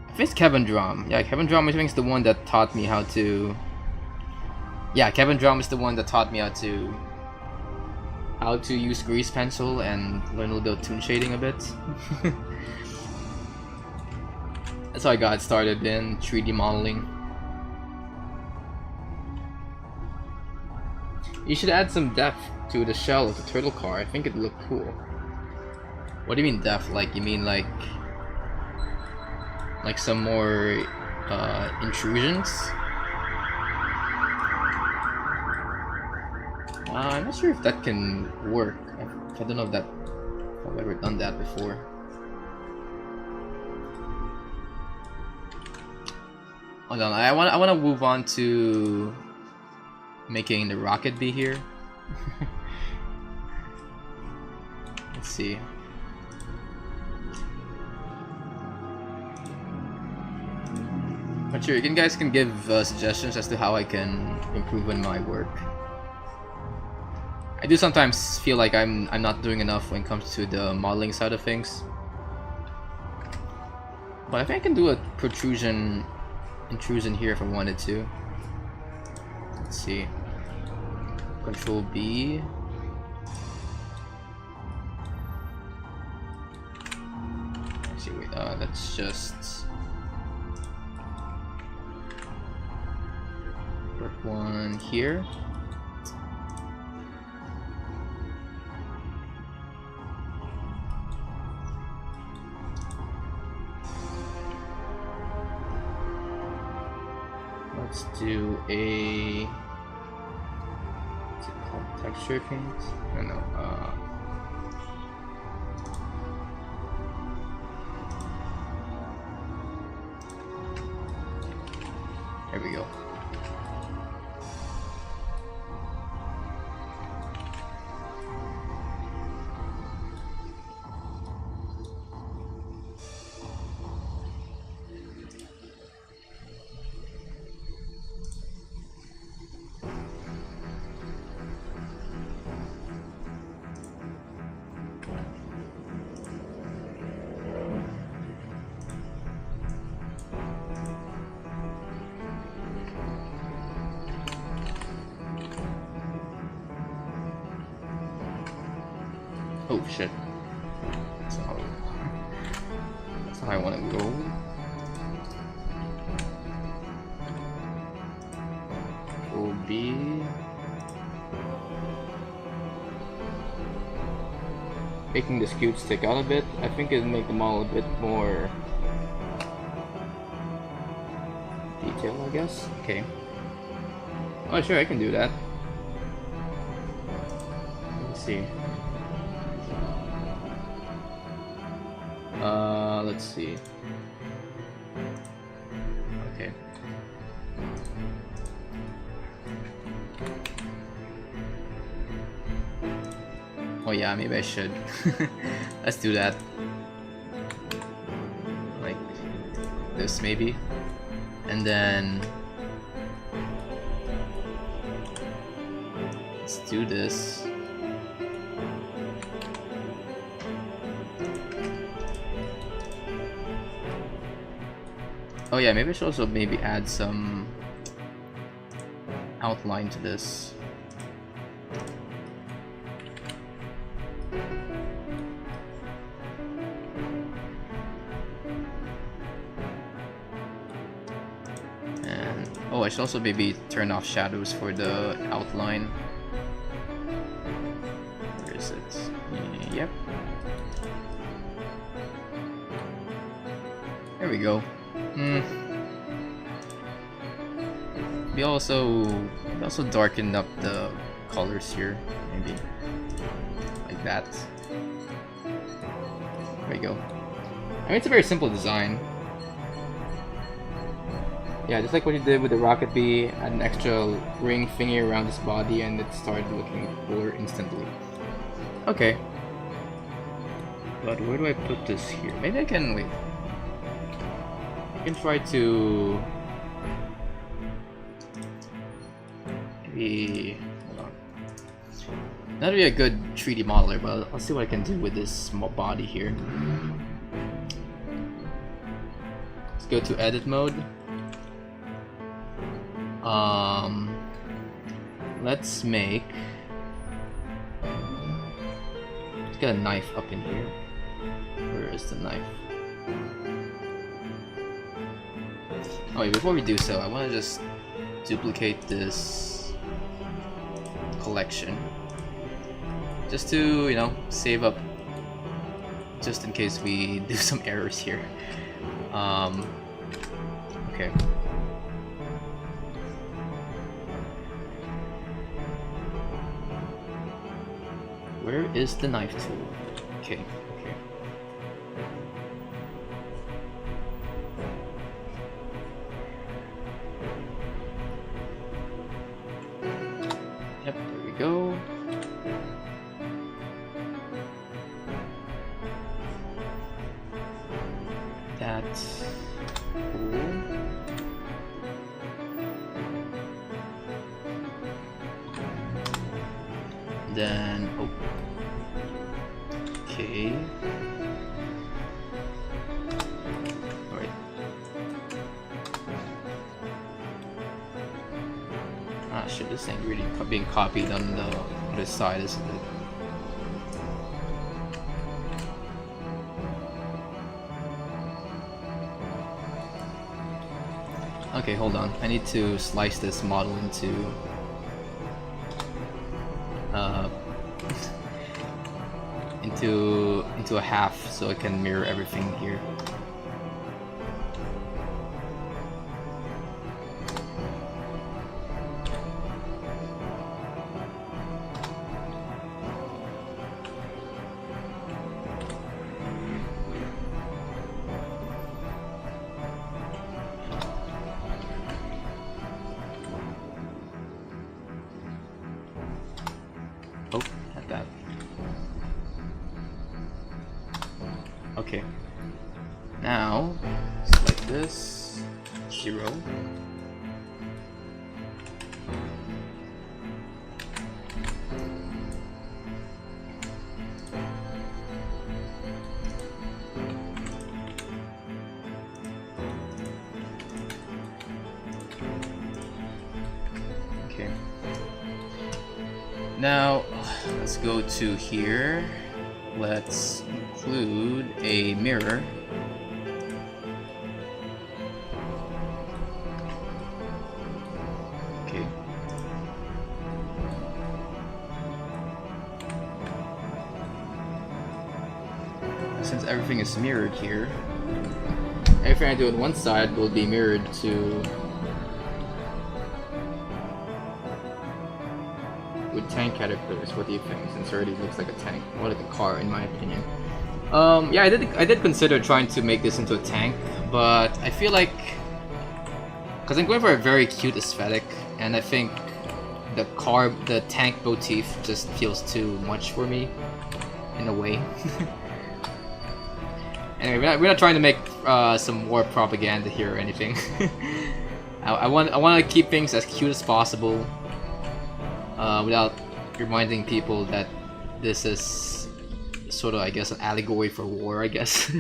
I think it's Kevin Drum. Yeah, Kevin Drum I think is the one that taught me how to. Yeah, Kevin Drum is the one that taught me how to use grease pencil and learn a little bit of toon shading a bit. That's how I got started in 3D modeling. You should add some depth to the shell of the turtle car. I think it'd look cool. What do you mean depth? Like, you mean like some more intrusions? I'm not sure if that can work. I don't know if I've ever done that before. Hold on, I want to move on to making the rocket be here. Let's see. But sure, you guys can give suggestions as to how I can improve on my work. I do sometimes feel like I'm not doing enough when it comes to the modeling side of things. But I think I can do a intrusion here if I wanted to. Let's see. Control B. Let's see, wait, let's just put one here. Let's do a, what's it called, texture paint? I don't know. There we go. Oh shit. That's not how I want to go. Control B. Making the skew stick out a bit. I think it'll make the model a bit more detailed, I guess. Okay. Oh sure, I can do that. Let's see. Let's see. Okay. Oh yeah, maybe I should. Let's do that. Like this maybe. And then let's do this. Oh yeah, maybe I should also maybe add some outline to this. And oh, I should also maybe turn off shadows for the outline. Where is it? Yep. There we go. We also darkened up the colors here, maybe like that. There we go. I mean, it's a very simple design. Yeah, just like what you did with the rocket bee, add an extra ring thingy around his body, and it started looking cooler instantly. Okay. But where do I put this here? Maybe I can wait. I can try to maybe hold on. That'd be a good 3D modeler, but I'll see what I can do with this small body here. Let's go to edit mode. Let's make. Let's get a knife up in here. Where is the knife? Oh wait, before we do so, I want to just duplicate this collection, just to, you know, save up, just in case we do some errors here. Okay. Where is the knife tool? Okay, okay. Yep, there we go. That's cool. Then, oh. Okay. Alright. Ah shit, this ain't really being copied on the other side, isn't it? Okay, hold on. I need to slice this model into into a half so I can mirror everything here. Oh, not that. Okay. Now, select this. 0. Okay. Now, let's go to here. Let's include a mirror. Okay. Since everything is mirrored here, everything I do on one side will be mirrored to with tank caterpillars. What do you think? Since it already looks like a tank, or like a car, in my opinion. Yeah, I did consider trying to make this into a tank, but I feel like, because I'm going for a very cute aesthetic, and I think the tank motif just feels too much for me, in a way. Anyway, we're not trying to make some more propaganda here or anything. I want to keep things as cute as possible. Without reminding people that this is sort of, I guess, an allegory for war, I guess.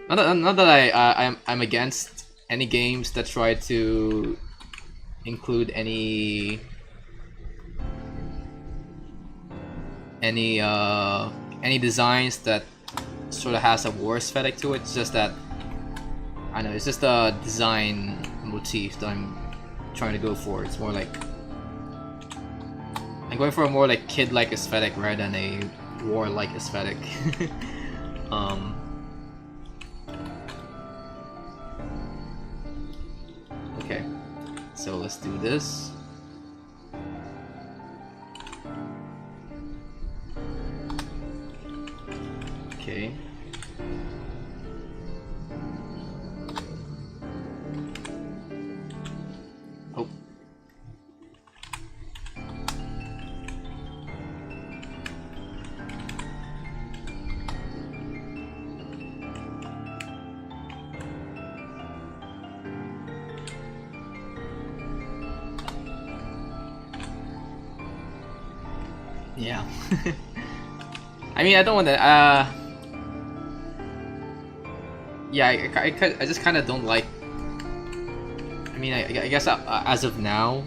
not that I'm against any games that try to include any designs that sort of has a war aesthetic to it. It's just that, I know, it's just a design motif that I'm trying to go for. It's more like, I'm going for a more like kid-like aesthetic rather than a war-like aesthetic. Okay, so let's do this. Okay. Oh. Yeah. I mean, I don't want to. Yeah, I just kind of don't like. I mean, I guess as of now,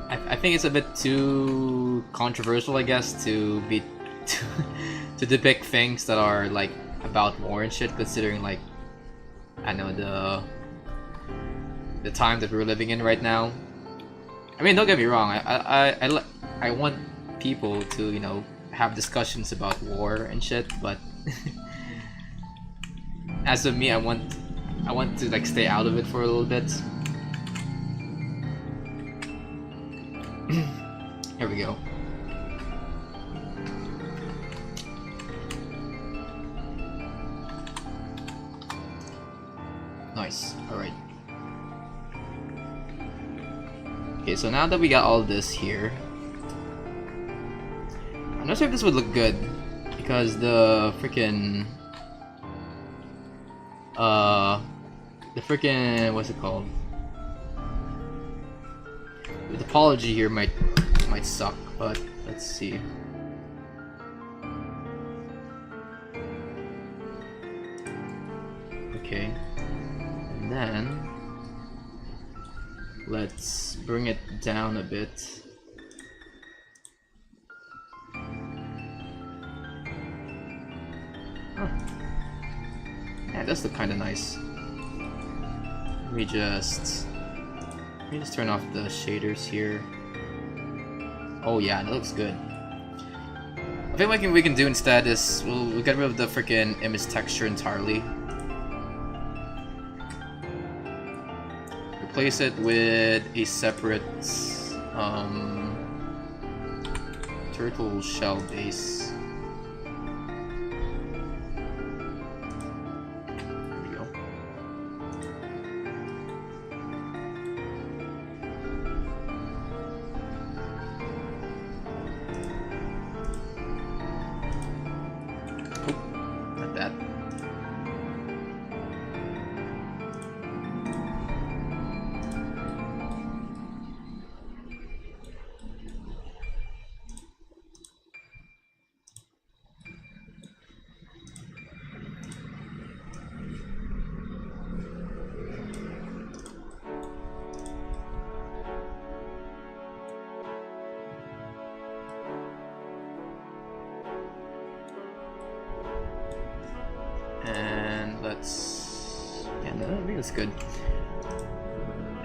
I think it's a bit too controversial, I guess, to be to depict things that are like about war and shit. Considering, like, I know the time that we're living in right now. I mean, don't get me wrong. I want people to, you know, have discussions about war and shit, but as of me, I want to like stay out of it for a little bit. Here we go. Nice. All right. Okay, so now that we got all this here, I'm not sure if this would look good because the freaking what's it called? The topology here might suck, but let's see. Okay, and then let's bring it down a bit. Huh. Yeah, it does look kind of nice. Let me just turn off the shaders here. Oh yeah, that looks good. I think what we can do instead is we'll get rid of the freaking image texture entirely. Replace it with a separate turtle shell base. And let's... yeah, no, I think that's good.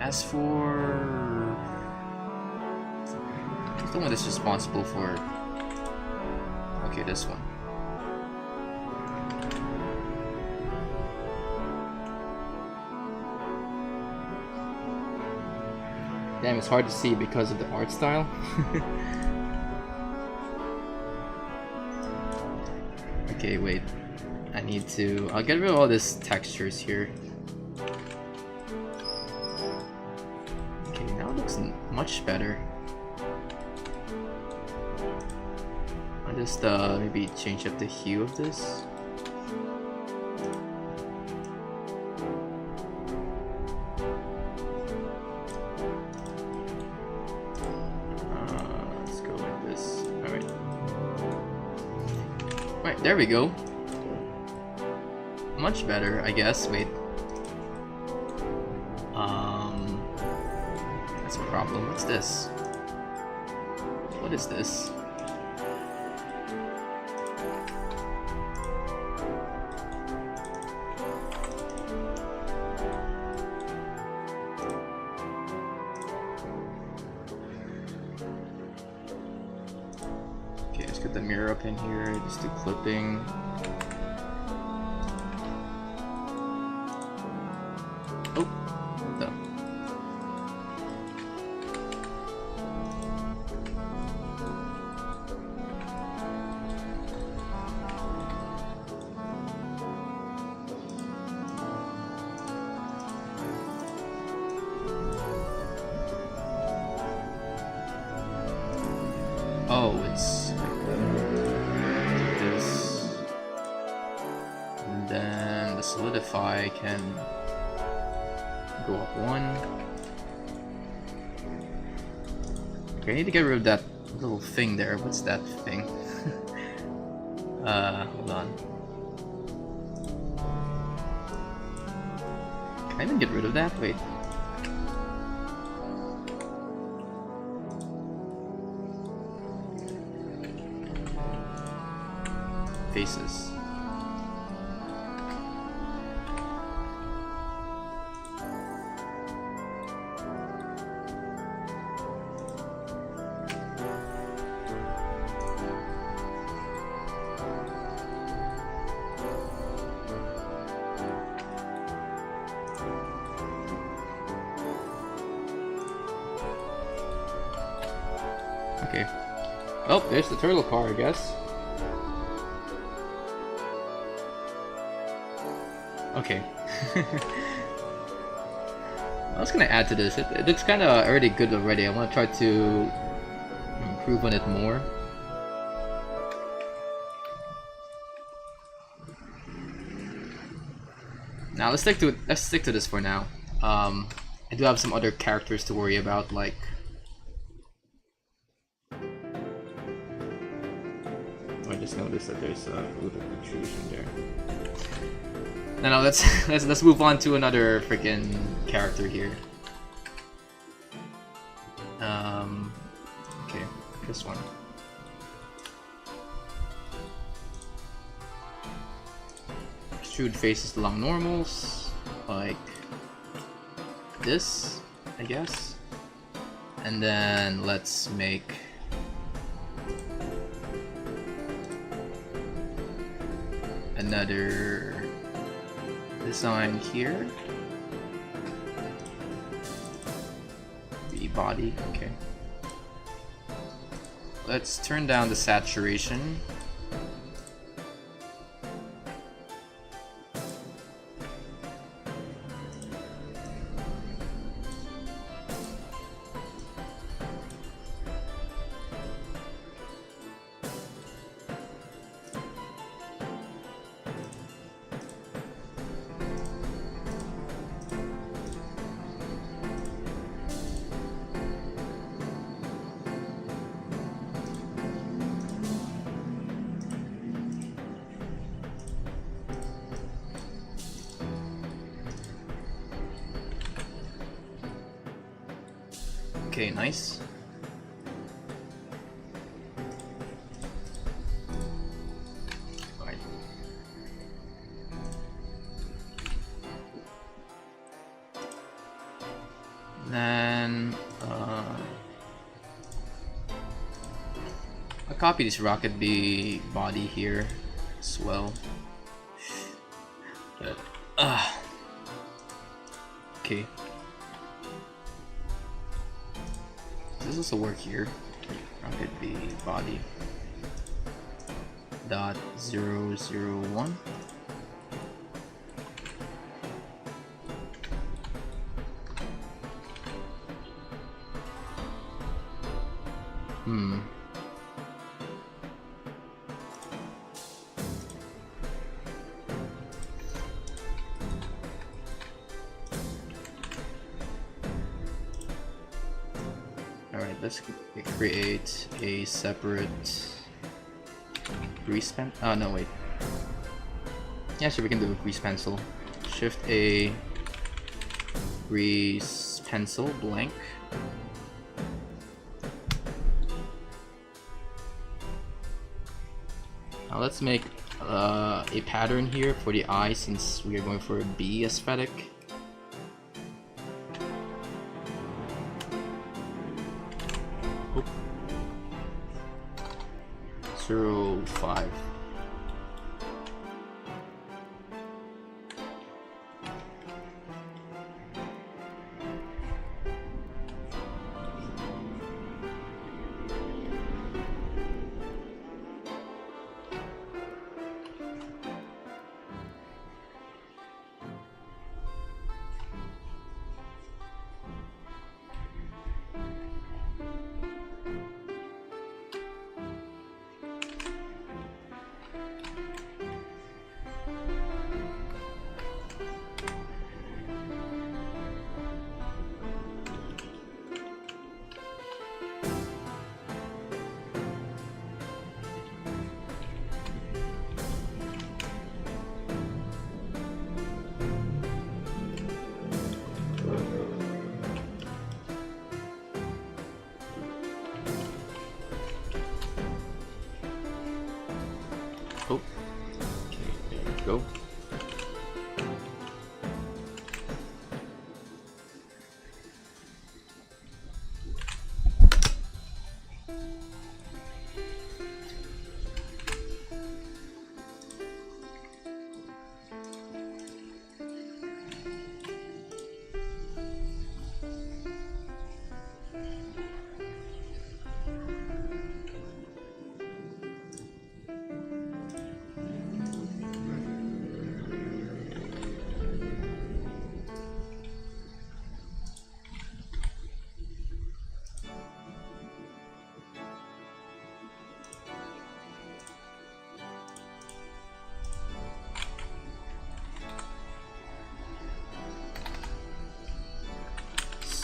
As for... the one that's responsible for... okay, this one. Damn, it's hard to see because of the art style. Okay, wait. I need to... I'll get rid of all these textures here. Okay, now it looks much better. I'll just maybe change up the hue of this. Let's go like this. Alright. Right, there we go. Much better, I guess. Wait. That's a problem. What's this? What is this? Okay, let's get the mirror up in here. Just do clipping. Oh, it's like this. And then the solidify can go up one. Okay, I need to get rid of that little thing there. What's that thing? Hold on. Can I even get rid of that? Wait. Faces. Okay. Oh, there's the turtle car, I guess. Okay. I was gonna add to this. It looks kind of already good already. I want to try to improve on it more. Now let's stick to this for now. I do have some other characters to worry about, like I just noticed that there's a little protrusion there. No, let's move on to another freaking character here. Okay, this one. Extrude faces along normals, like this, I guess. And then let's make another design here. The body, okay. Let's turn down the saturation. Okay, nice. Right. Then I'll copy this rocket bee body here as well. But, okay. Does this also work here? Rocket B body dot 001. Let's create a separate grease pen. Oh no, wait. Yeah, sure, we can do a grease pencil. Shift A, grease pencil, blank. Now let's make a pattern here for the eye since we are going for a bee aesthetic. 05. Oh, okay, there we go.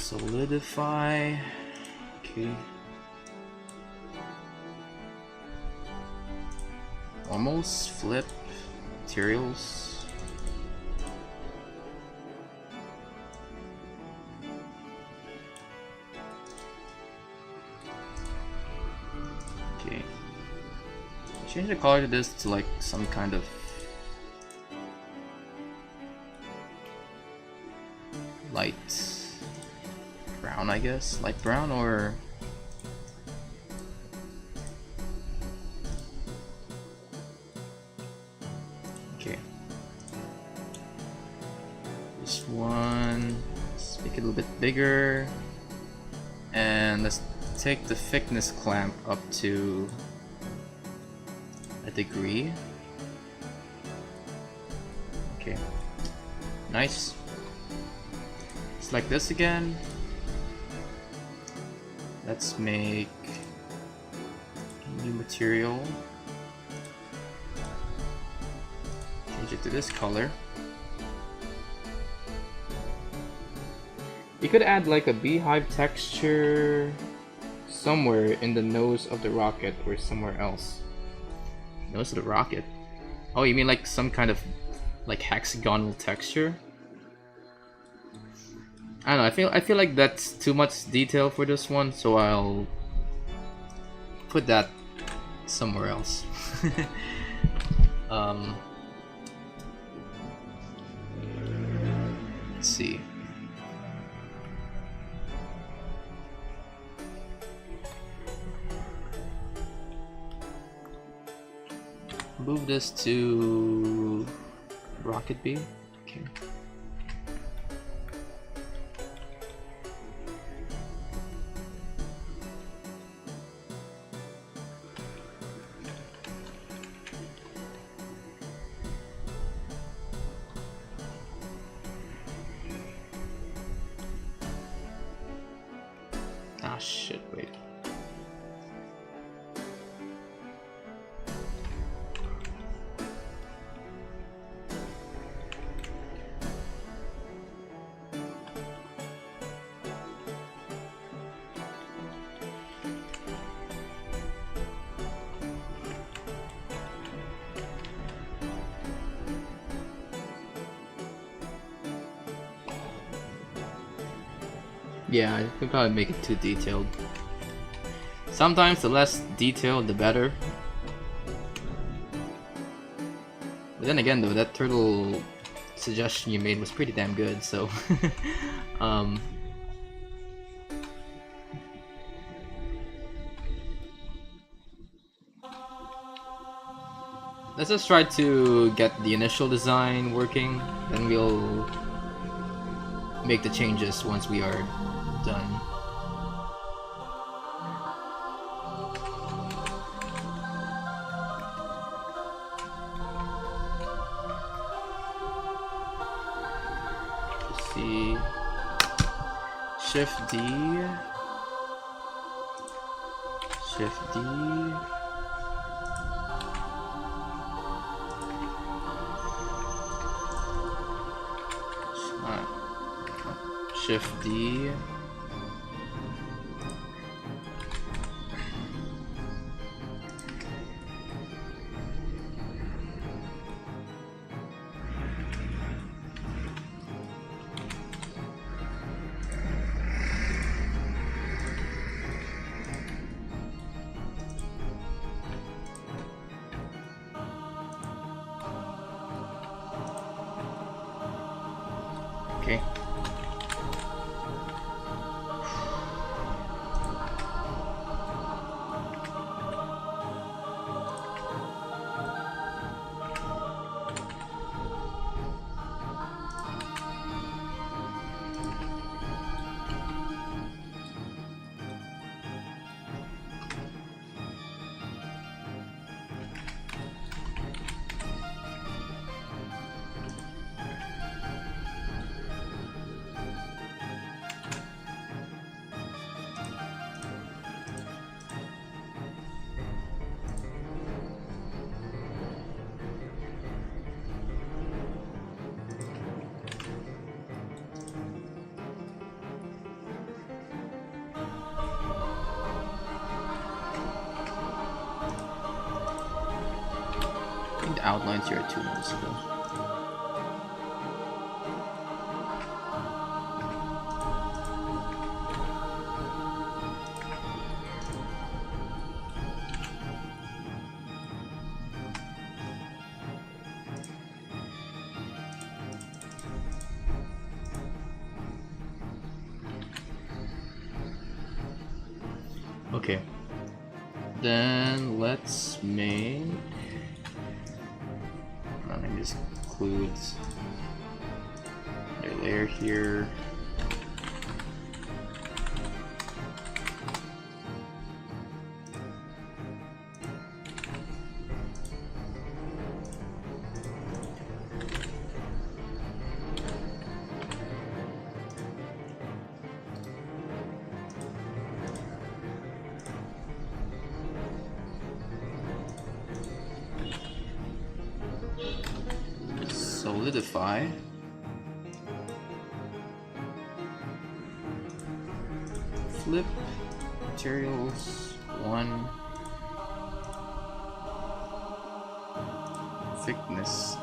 Solidify. Okay. Almost flip materials. Okay. Change the color to this to like some kind of light brown, I guess. Light brown or okay. This one, let's make it a little bit bigger. And let's take the thickness clamp up to a degree. Okay. Nice. Select this again. Let's make a new material. Change it to this color. You could add like a beehive texture somewhere in the nose of the rocket or somewhere else. Nose of the rocket? Oh, you mean like some kind of like hexagonal texture? I don't know, I feel like that's too much detail for this one, so I'll put that somewhere else. Let's see. Move this to rocket B. Okay. Ah shit, wait. Yeah, I could probably make it too detailed. Sometimes the less detailed, the better. But then again though, that turtle suggestion you made was pretty damn good, so... Let's just try to get the initial design working, then we'll make the changes once we are done. Let's see. Shift D. Shift D. Shift D. Okay. the outlines here are too noticeable. Okay, then let's make. I think this includes their layer here. Solidify. Flip. Materials. 1. Thickness.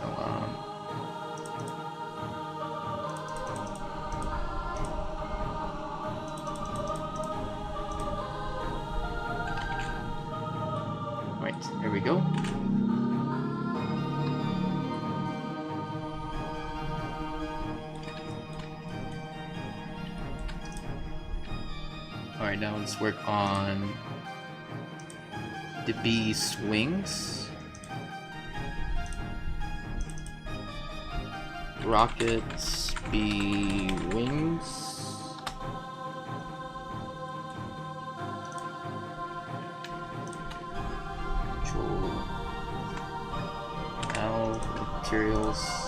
Right, there we go. Alright, now let's work on the bee's wings. Rockets, bee wings. Control L, materials.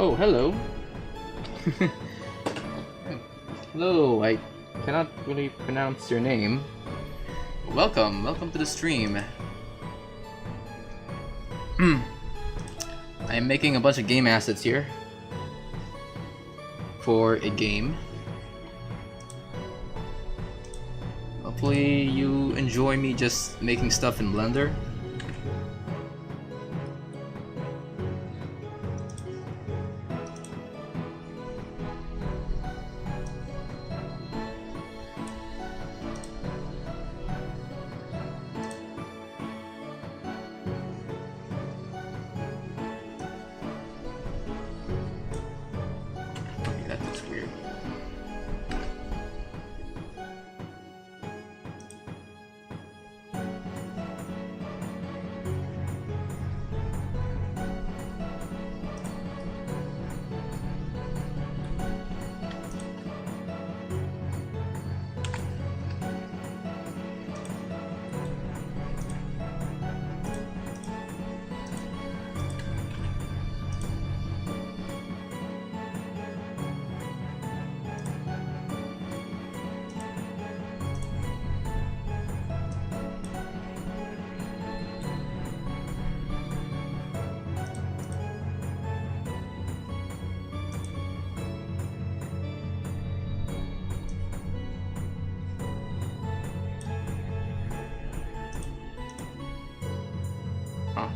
Oh, hello. Hello, I cannot really pronounce your name. Welcome to the stream. I am making a bunch of game assets here for a game. Hopefully you enjoy me just making stuff in Blender.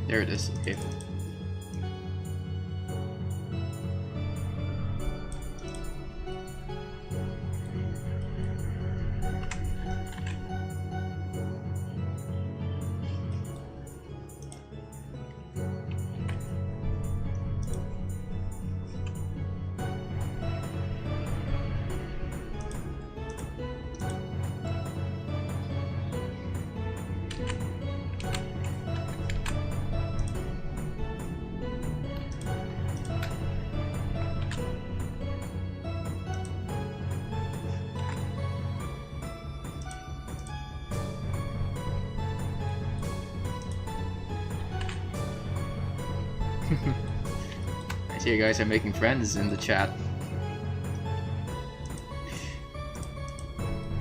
There it is. Okay. I see you guys are making friends in the chat.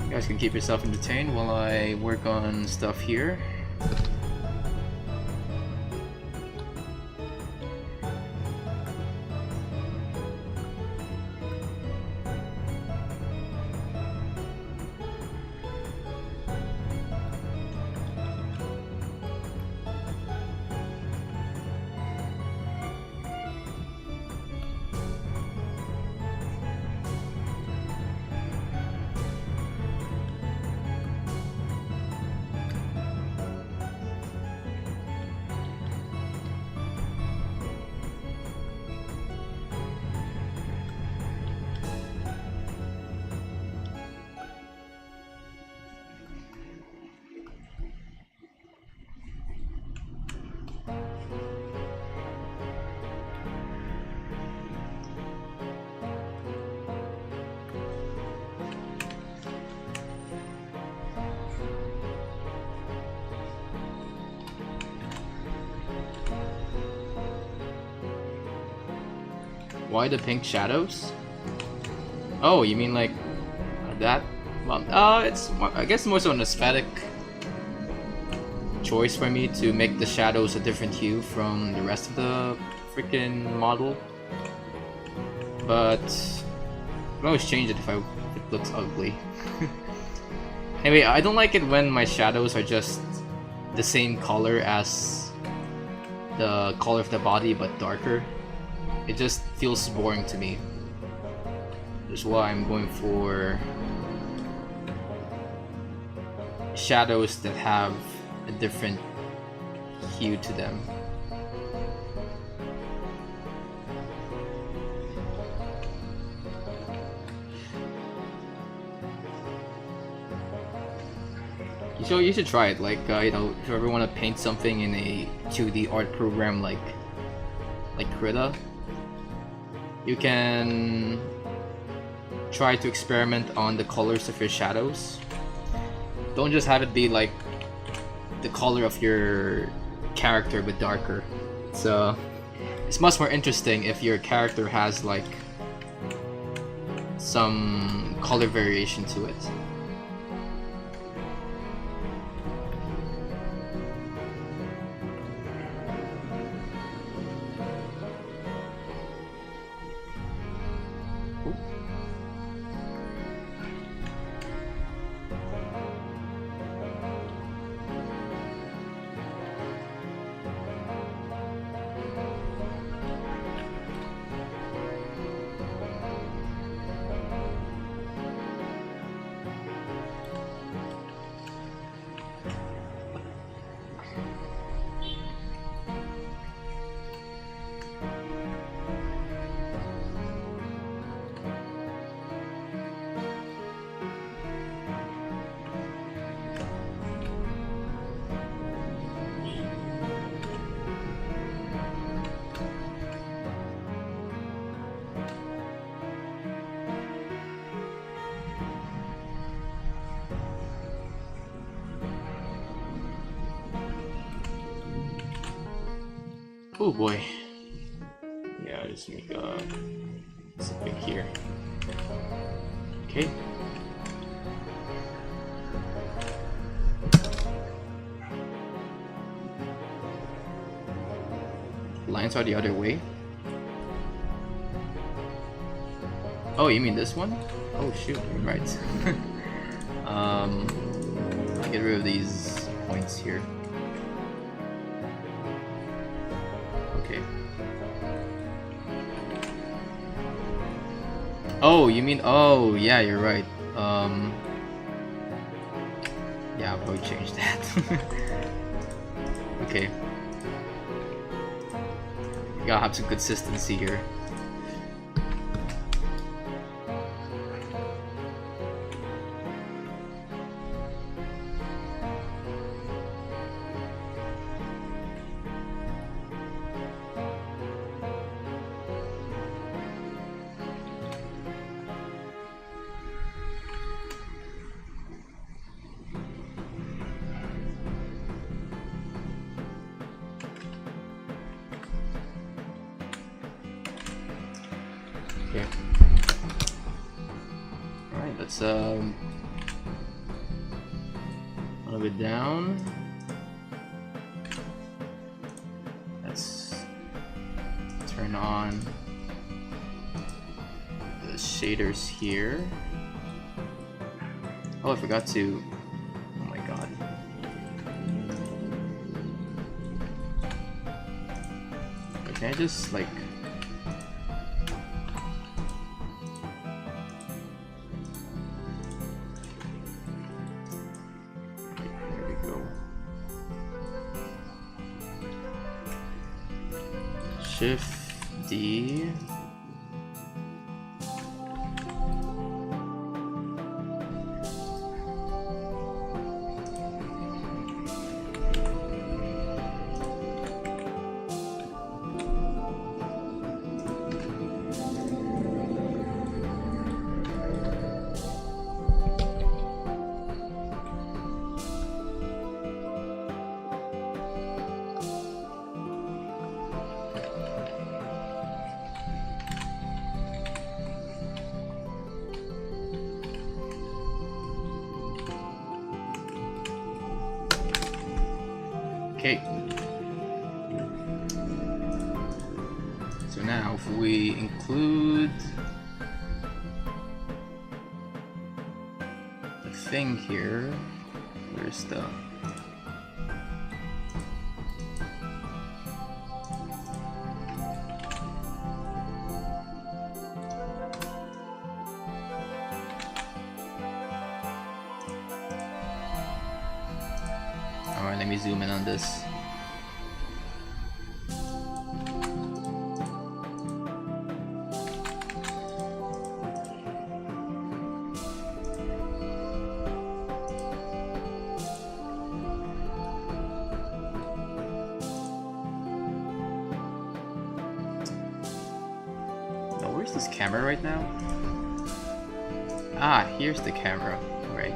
You guys can keep yourself entertained while I work on stuff here. Why the pink shadows? Oh, you mean like that? Well, it's more, I guess more so an aesthetic choice for me to make the shadows a different hue from the rest of the freaking model. But I can always change it if it looks ugly. Anyway, I don't like it when my shadows are just the same color as the color of the body but darker. It just feels boring to me. That's why I'm going for shadows that have a different hue to them. So you should try it. Like you know, if you ever want to paint something in a 2D art program like Krita, you can try to experiment on the colors of your shadows. Don't just have it be like the color of your character but darker. So it's much more interesting if your character has like some color variation to it. Oh boy. Yeah, just make something here. Okay. Lines are the other way. Oh, you mean this one? Oh shoot, you're right. Get rid of these points here. Okay. Oh, you mean, oh, yeah, you're right. Yeah, I'll probably change that. Okay. You gotta have some consistency here. Alright, let's a little bit down. Let's turn on the shaders here. Oh, I forgot to. Oh my god. Can I just like. There we go. Shift D. Okay. So now if we include the thing here, where's the Alright, let me zoom in on this. Now, where's this camera right now? Ah, here's the camera. Alright.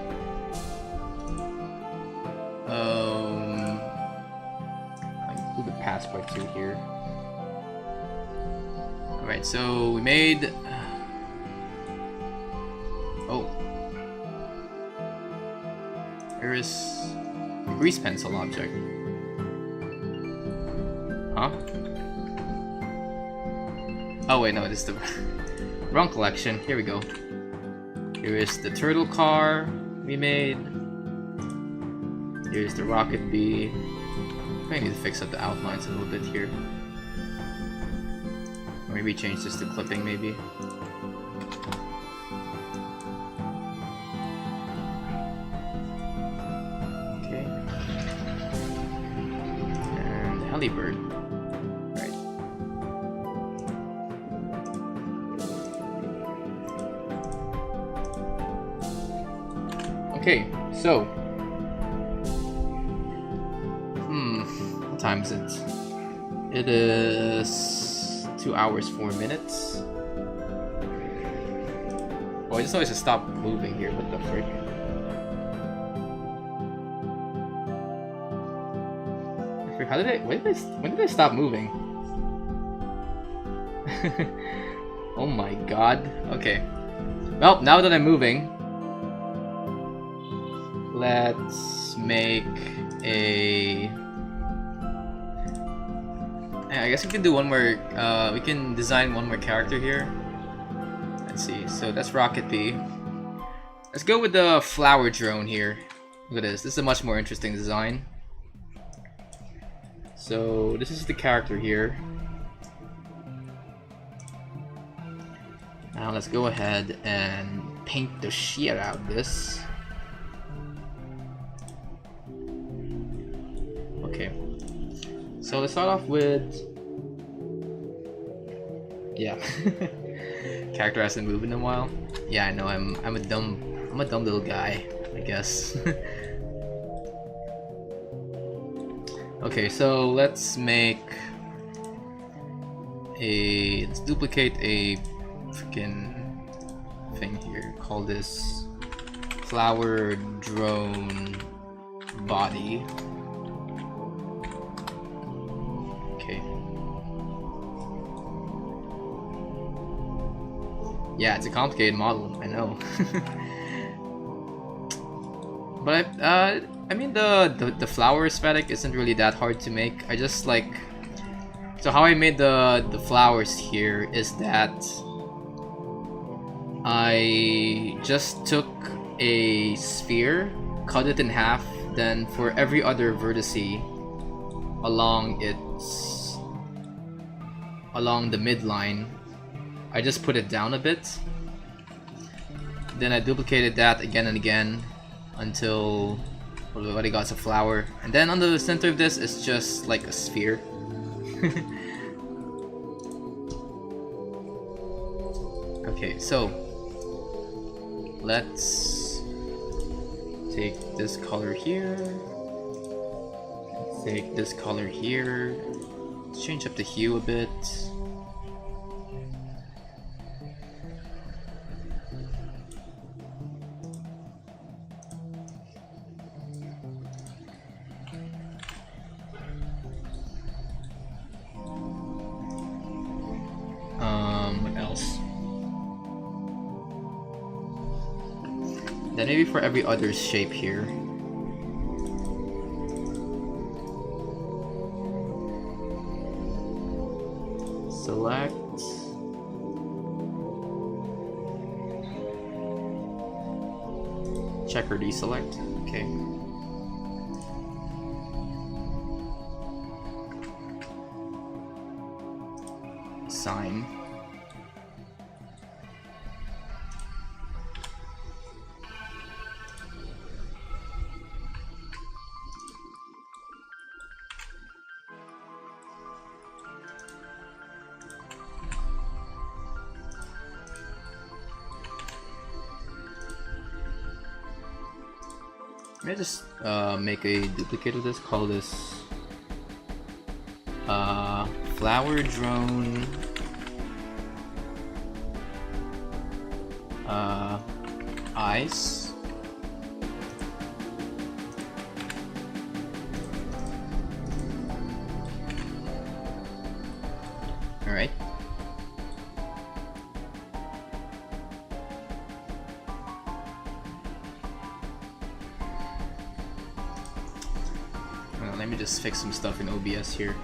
I'll include the passport too here. Alright, so we made. Oh. There is a grease pencil object. Huh? Oh, wait, no, it is the wrong collection. Here we go. Here is the turtle car we made. Here's the rocket bee. I need to fix up the outlines a little bit here. Or maybe change this to clipping, maybe. Okay. And Helibird. Right. Okay, so. What time is it? It is 2 hours 4 minutes. Oh, I just always stop moving here. What the frick? How did I? When did I stop moving? Oh my god. Okay. Well, now that I'm moving, let's make a. I guess we can do one more. We can design one more character here. Let's see. So that's Rocket Bee. Let's go with the flower drone here. Look at this. This is a much more interesting design. So this is the character here. Now let's go ahead and paint the shit out of this. Okay. So let's start off with, yeah. Character hasn't moved in a while. Yeah, I know. I'm a dumb little guy, I guess. Okay, so let's duplicate a freaking thing here. Call this flower drone body. Okay. Yeah, it's a complicated model, I know. But I mean the flower aesthetic isn't really that hard to make. I just like, so how I made the flowers here is that I just took a sphere, cut it in half, then for every other vertex along the midline, I just put it down a bit. Then I duplicated that again and again until what I got is a flower. And then under the center of this is just like a sphere. Okay, so let's take this color here, take this color here, change up the hue a bit. What else? Then maybe for every other shape here. Select. Check or deselect. Okay. Sign. Let me just make a duplicate of this, call this flower drone eyes. Alright. Let me just fix some stuff in OBS here.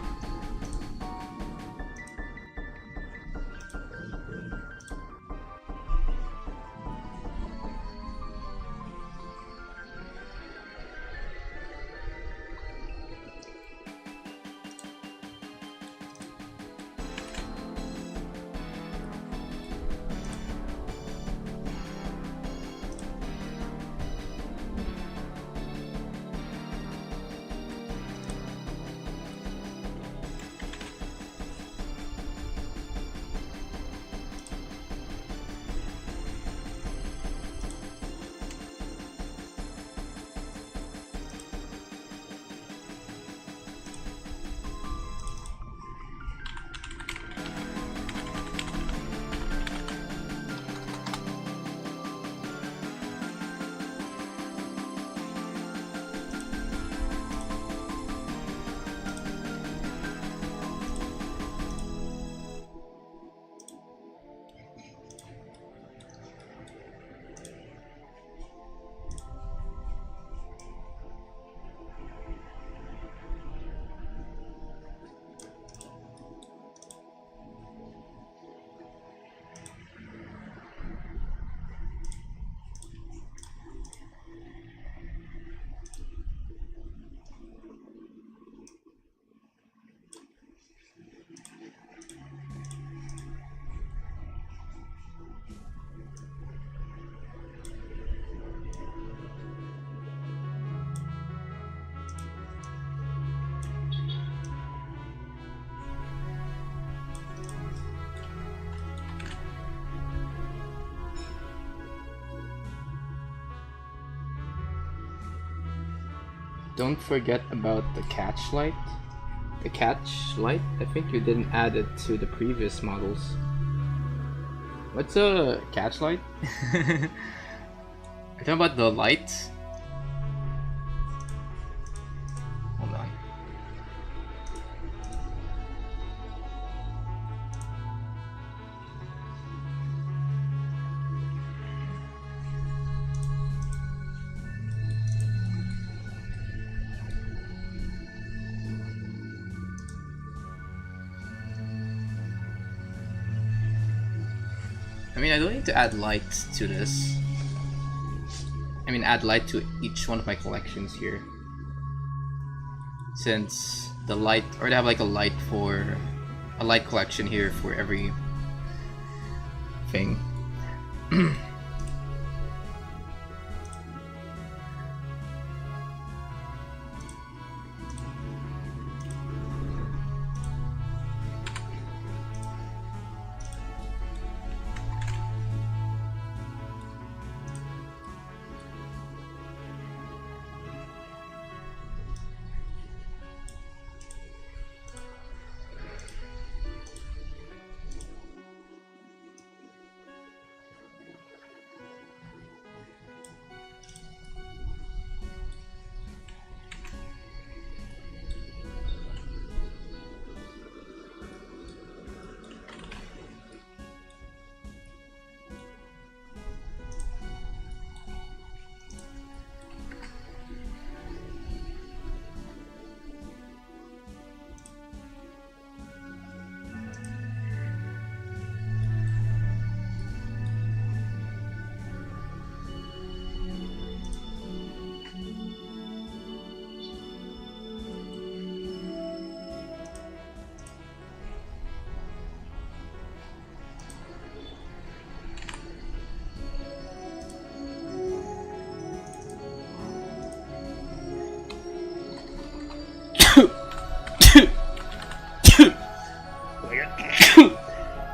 Don't forget about the catch light. The catch light? I think you didn't add it to the previous models. What's a catch light? Are you talking about the light? Hold on. I mean, I don't need to add light to this. I mean, add light to each one of my collections here. Since the light, or to have like a light collection here for every thing.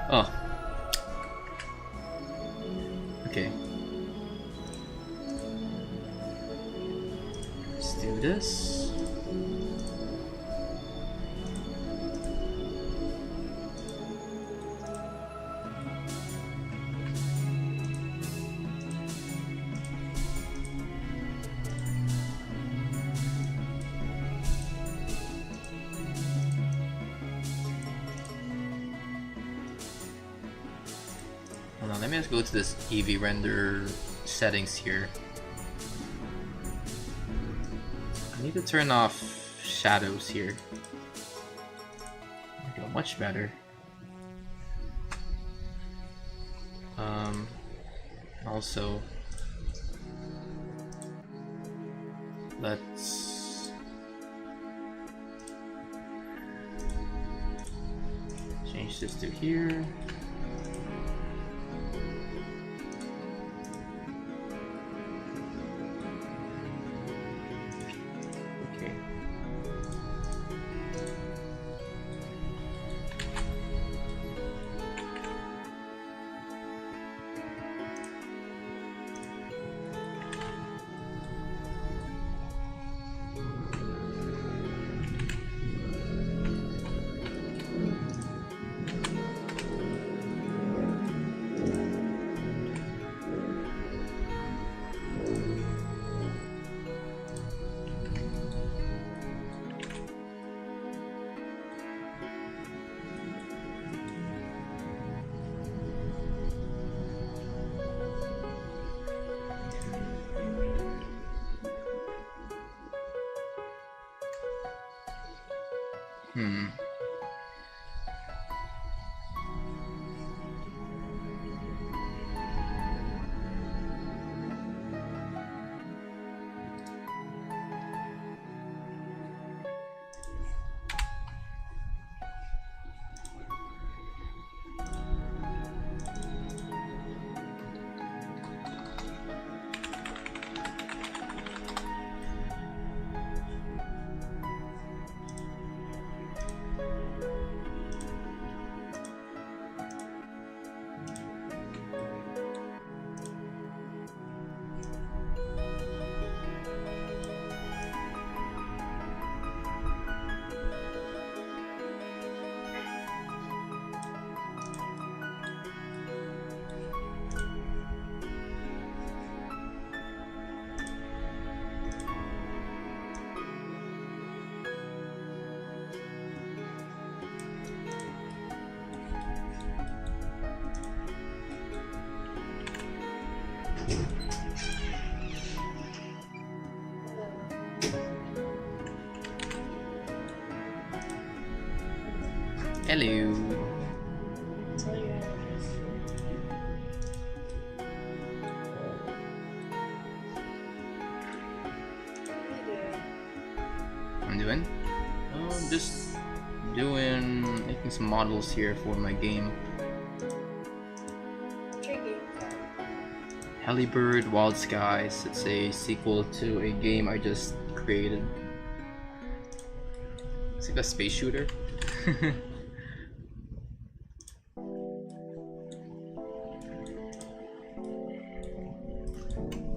Oh. Okay. Let's do this. Hold on, let me just go to this EV render settings here. I need to turn off shadows here. Go much better. Also, let's change this to here. Hello. Tell your address. doing? Just making some models here for my game. Helibird Wild Skies. It's a sequel to a game I just created. It's like a space shooter.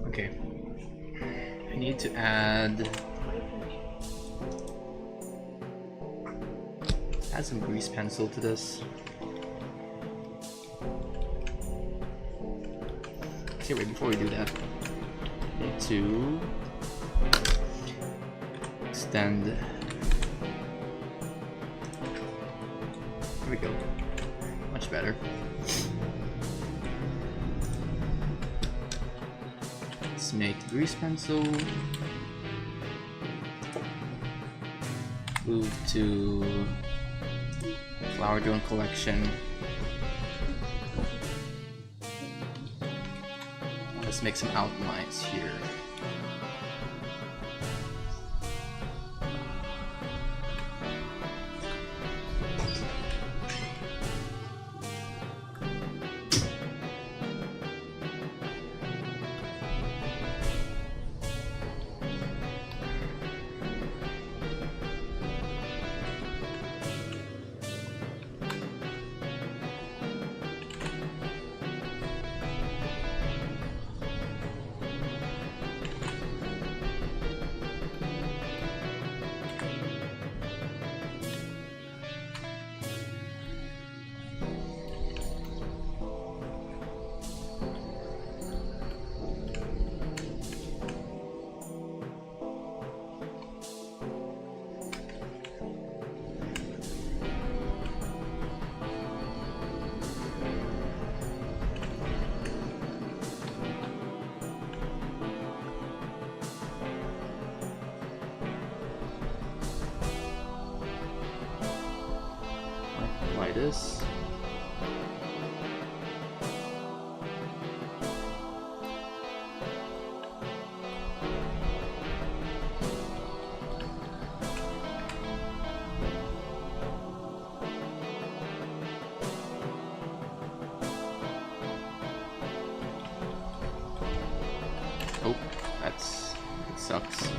Okay. I need to add some grease pencil to this. Okay, wait, before we do that, I need to extend. There we go. Much better. Let's make grease pencil. Move to Flower Drone collection. Let's make some outlines here. This. Oh, it sucks.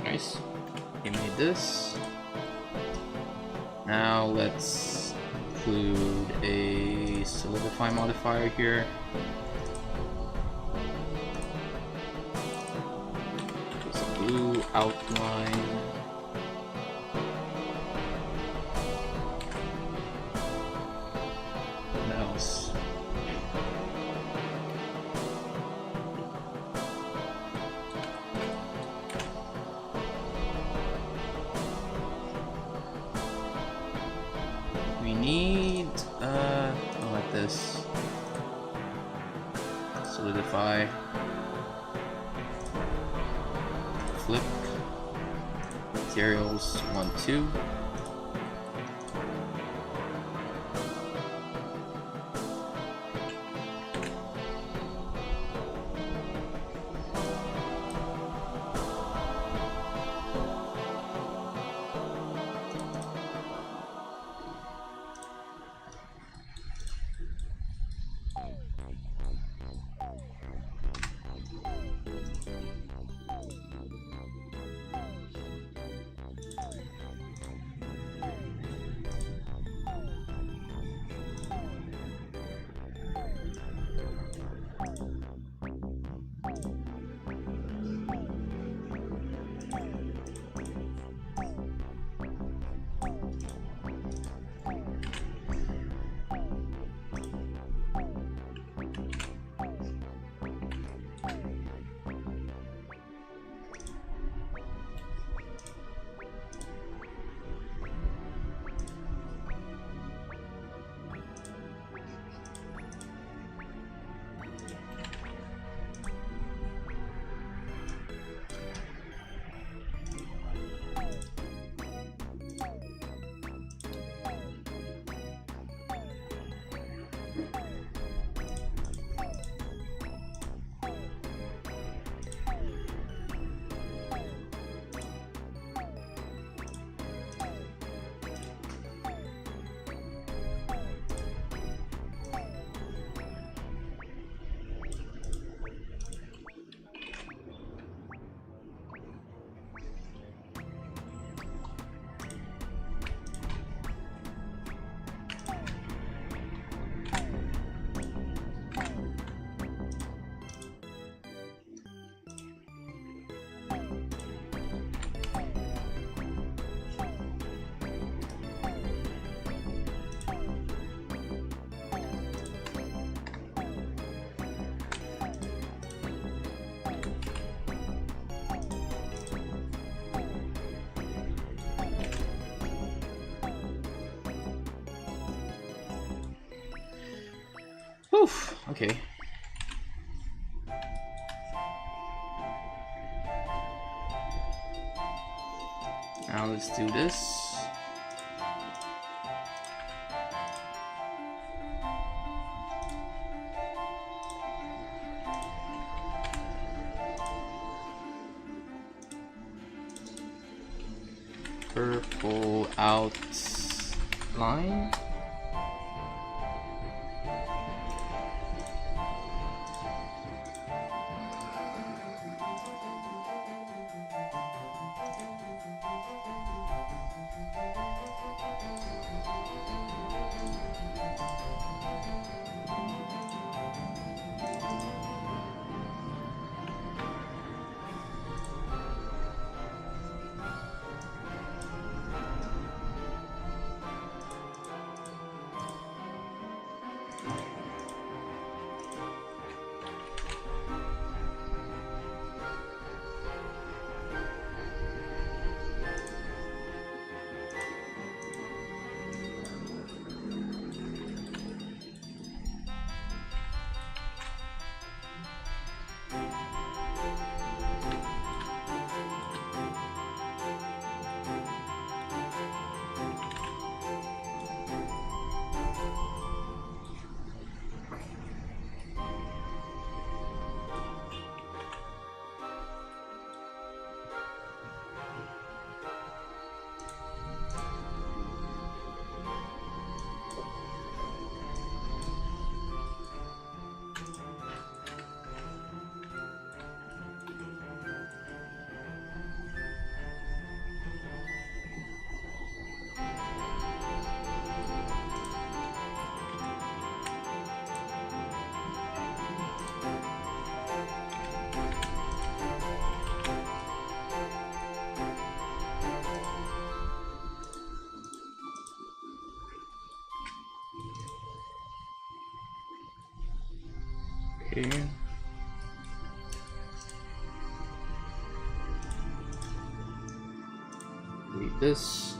Nice. We made this. Now let's include a solidify modifier here. outline. What else? We need like this. Solidify. Flip. Materials 1, 2. Oof, okay. Now let's do this. Purple outline. Okay. Delete this.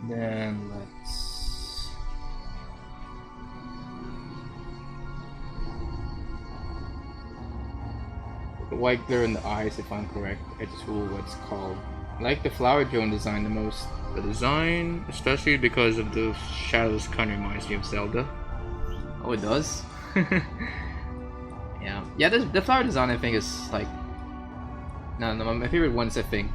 Then let's put the white glare in the eyes if I'm correct. I just rule what's called. I like the flower drone design the most. The design, especially because of the shadows, kind of reminds me of Zelda. Oh, it does? Yeah. Yeah, the flower design I think is like... No, my favorite ones I think...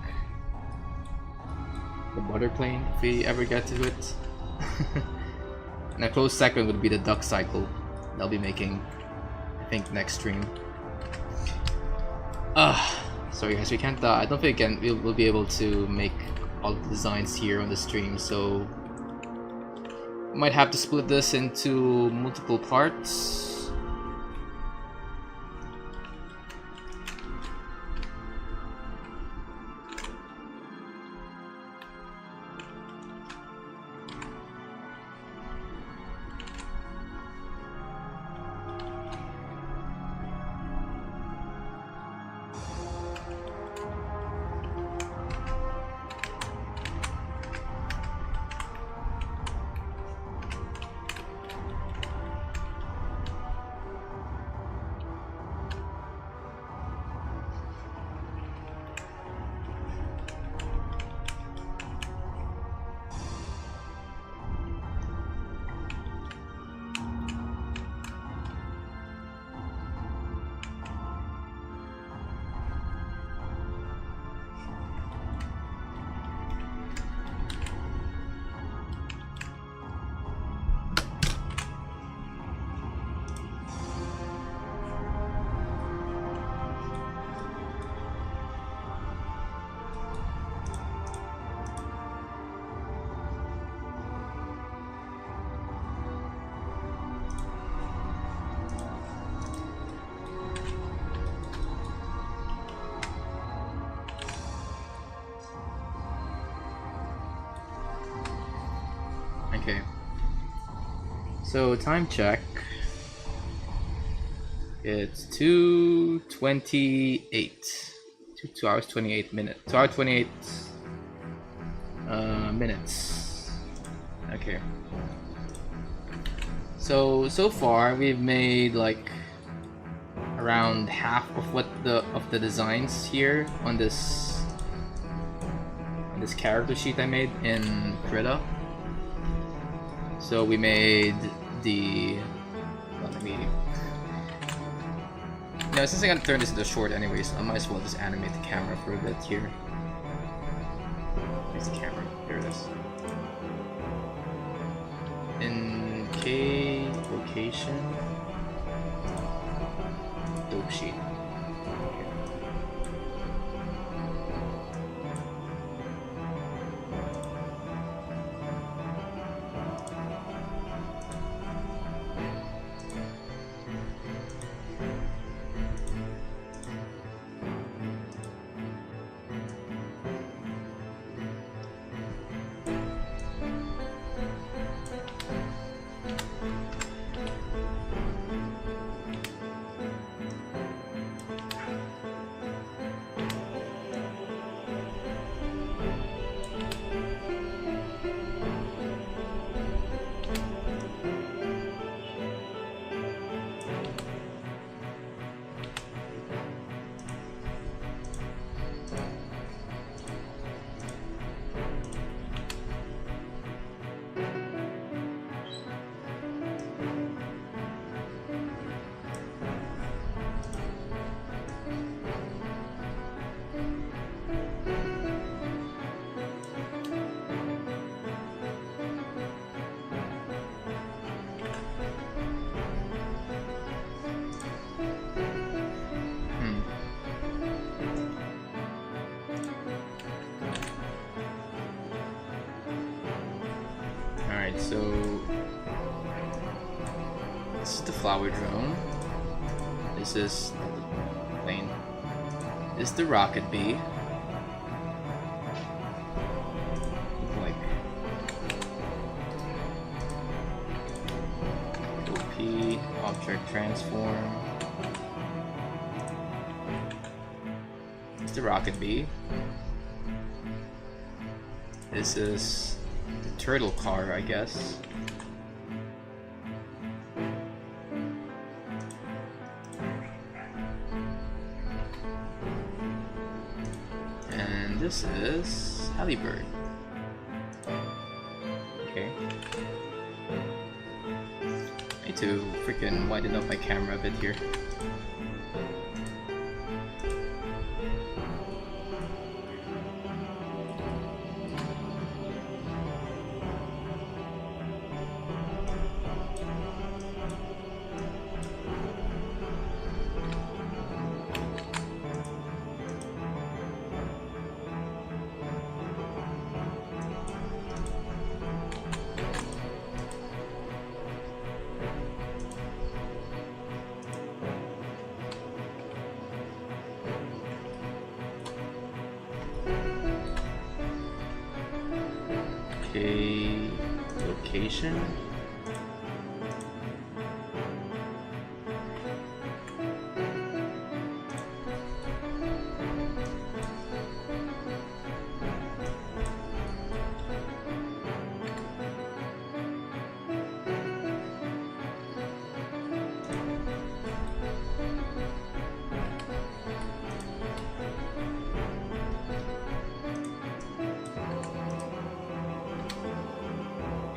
The butter plane, if we ever get to it. And a close second would be the duck cycle. They'll be making, I think, next stream. Sorry guys, we can't. I don't think we'll be able to make all the designs here on the stream, so might have to split this into multiple parts. Okay. So time check. It's 2:28. 2 hours 28 minutes. 2 hours 28 minutes. Okay. So far we've made like around half of the designs here on this character sheet I made in Krita. So we made the... Well, let me... No, since I gotta turn this into short anyways, I might as well just animate the camera for a bit here. Where's the camera? Here it is. In K location... Dope sheet. So this is the flower drone. This is the plane. This is the rocket bee. Like OP. bee, object transform. It's the rocket bee. This is the turtle car, I guess. And this is Halibird. Okay. I need to freaking widen up my camera a bit here. Okay, location.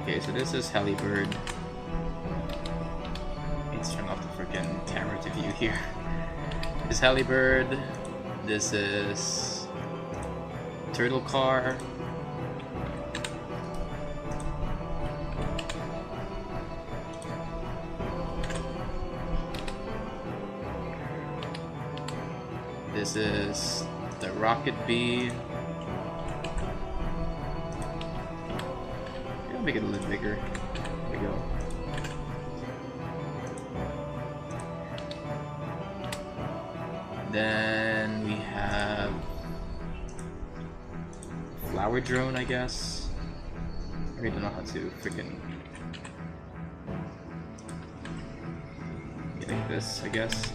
Okay, so this is Halibird. Let's turn off the freaking camera to view here. This is Halibird. This is Turtle Car. This is the Rocket Bee. Make it a little bigger. There we go. Then we have Flower Drone, I guess. I really don't know how to freaking get like this, I guess.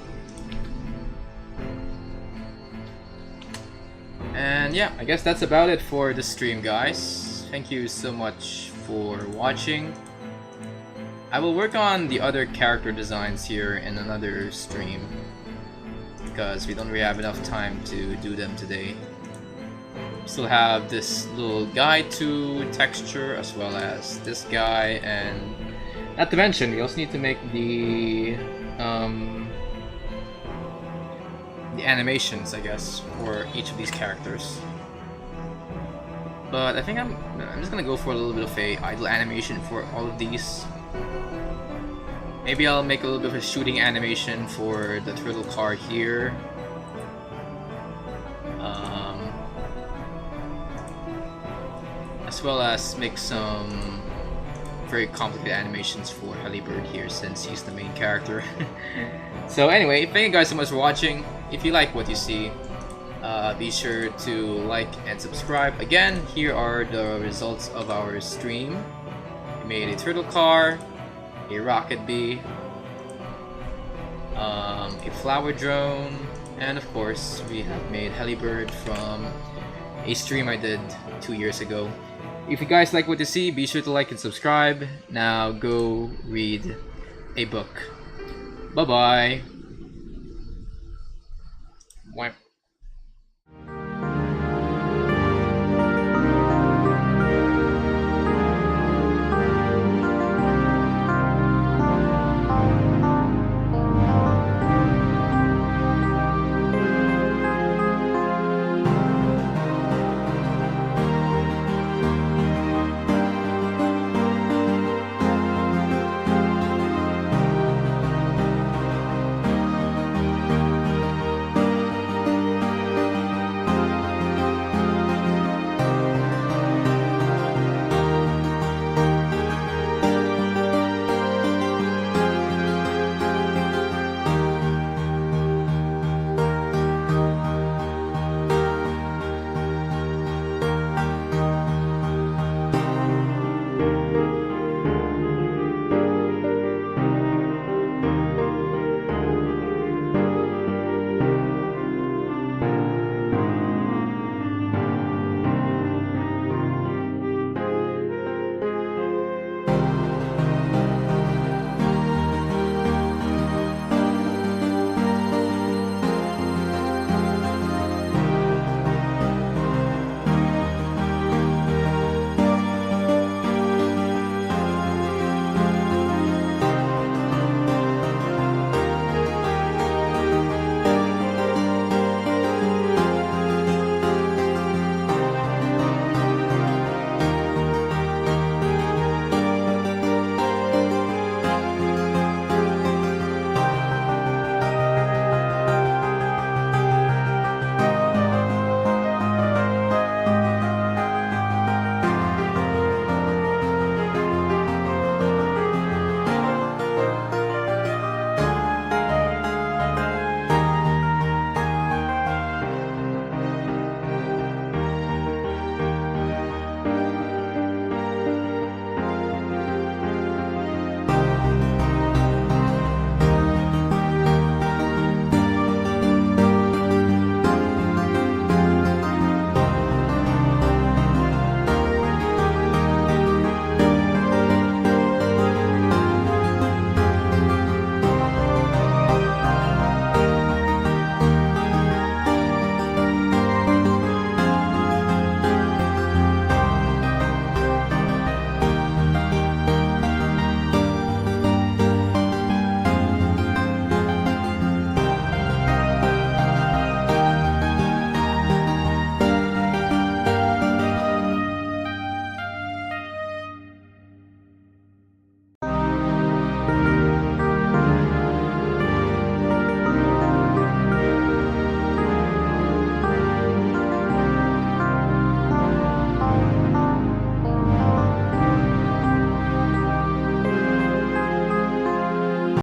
And yeah, I guess that's about it for this stream, guys. Thank you so much for watching. I will work on the other character designs here in another stream because we don't really have enough time to do them today. Still have this little guide to texture as well as this guy, and not to mention we also need to make the animations, I guess, for each of these characters. But I think I'm just gonna go for a little bit of a idle animation for all of these. Maybe I'll make a little bit of a shooting animation for the turtle car here. As well as make some very complicated animations for Halibird here since he's the main character. So anyway, thank you guys so much for watching. If you like what you see, be sure to like and subscribe. Again, here are the results of our stream. We made a turtle car, a rocket bee, a flower drone, and of course we have made Halibird from a stream I did 2 years ago. If you guys like what you see, be sure to like and subscribe. Now go read a book. Bye bye.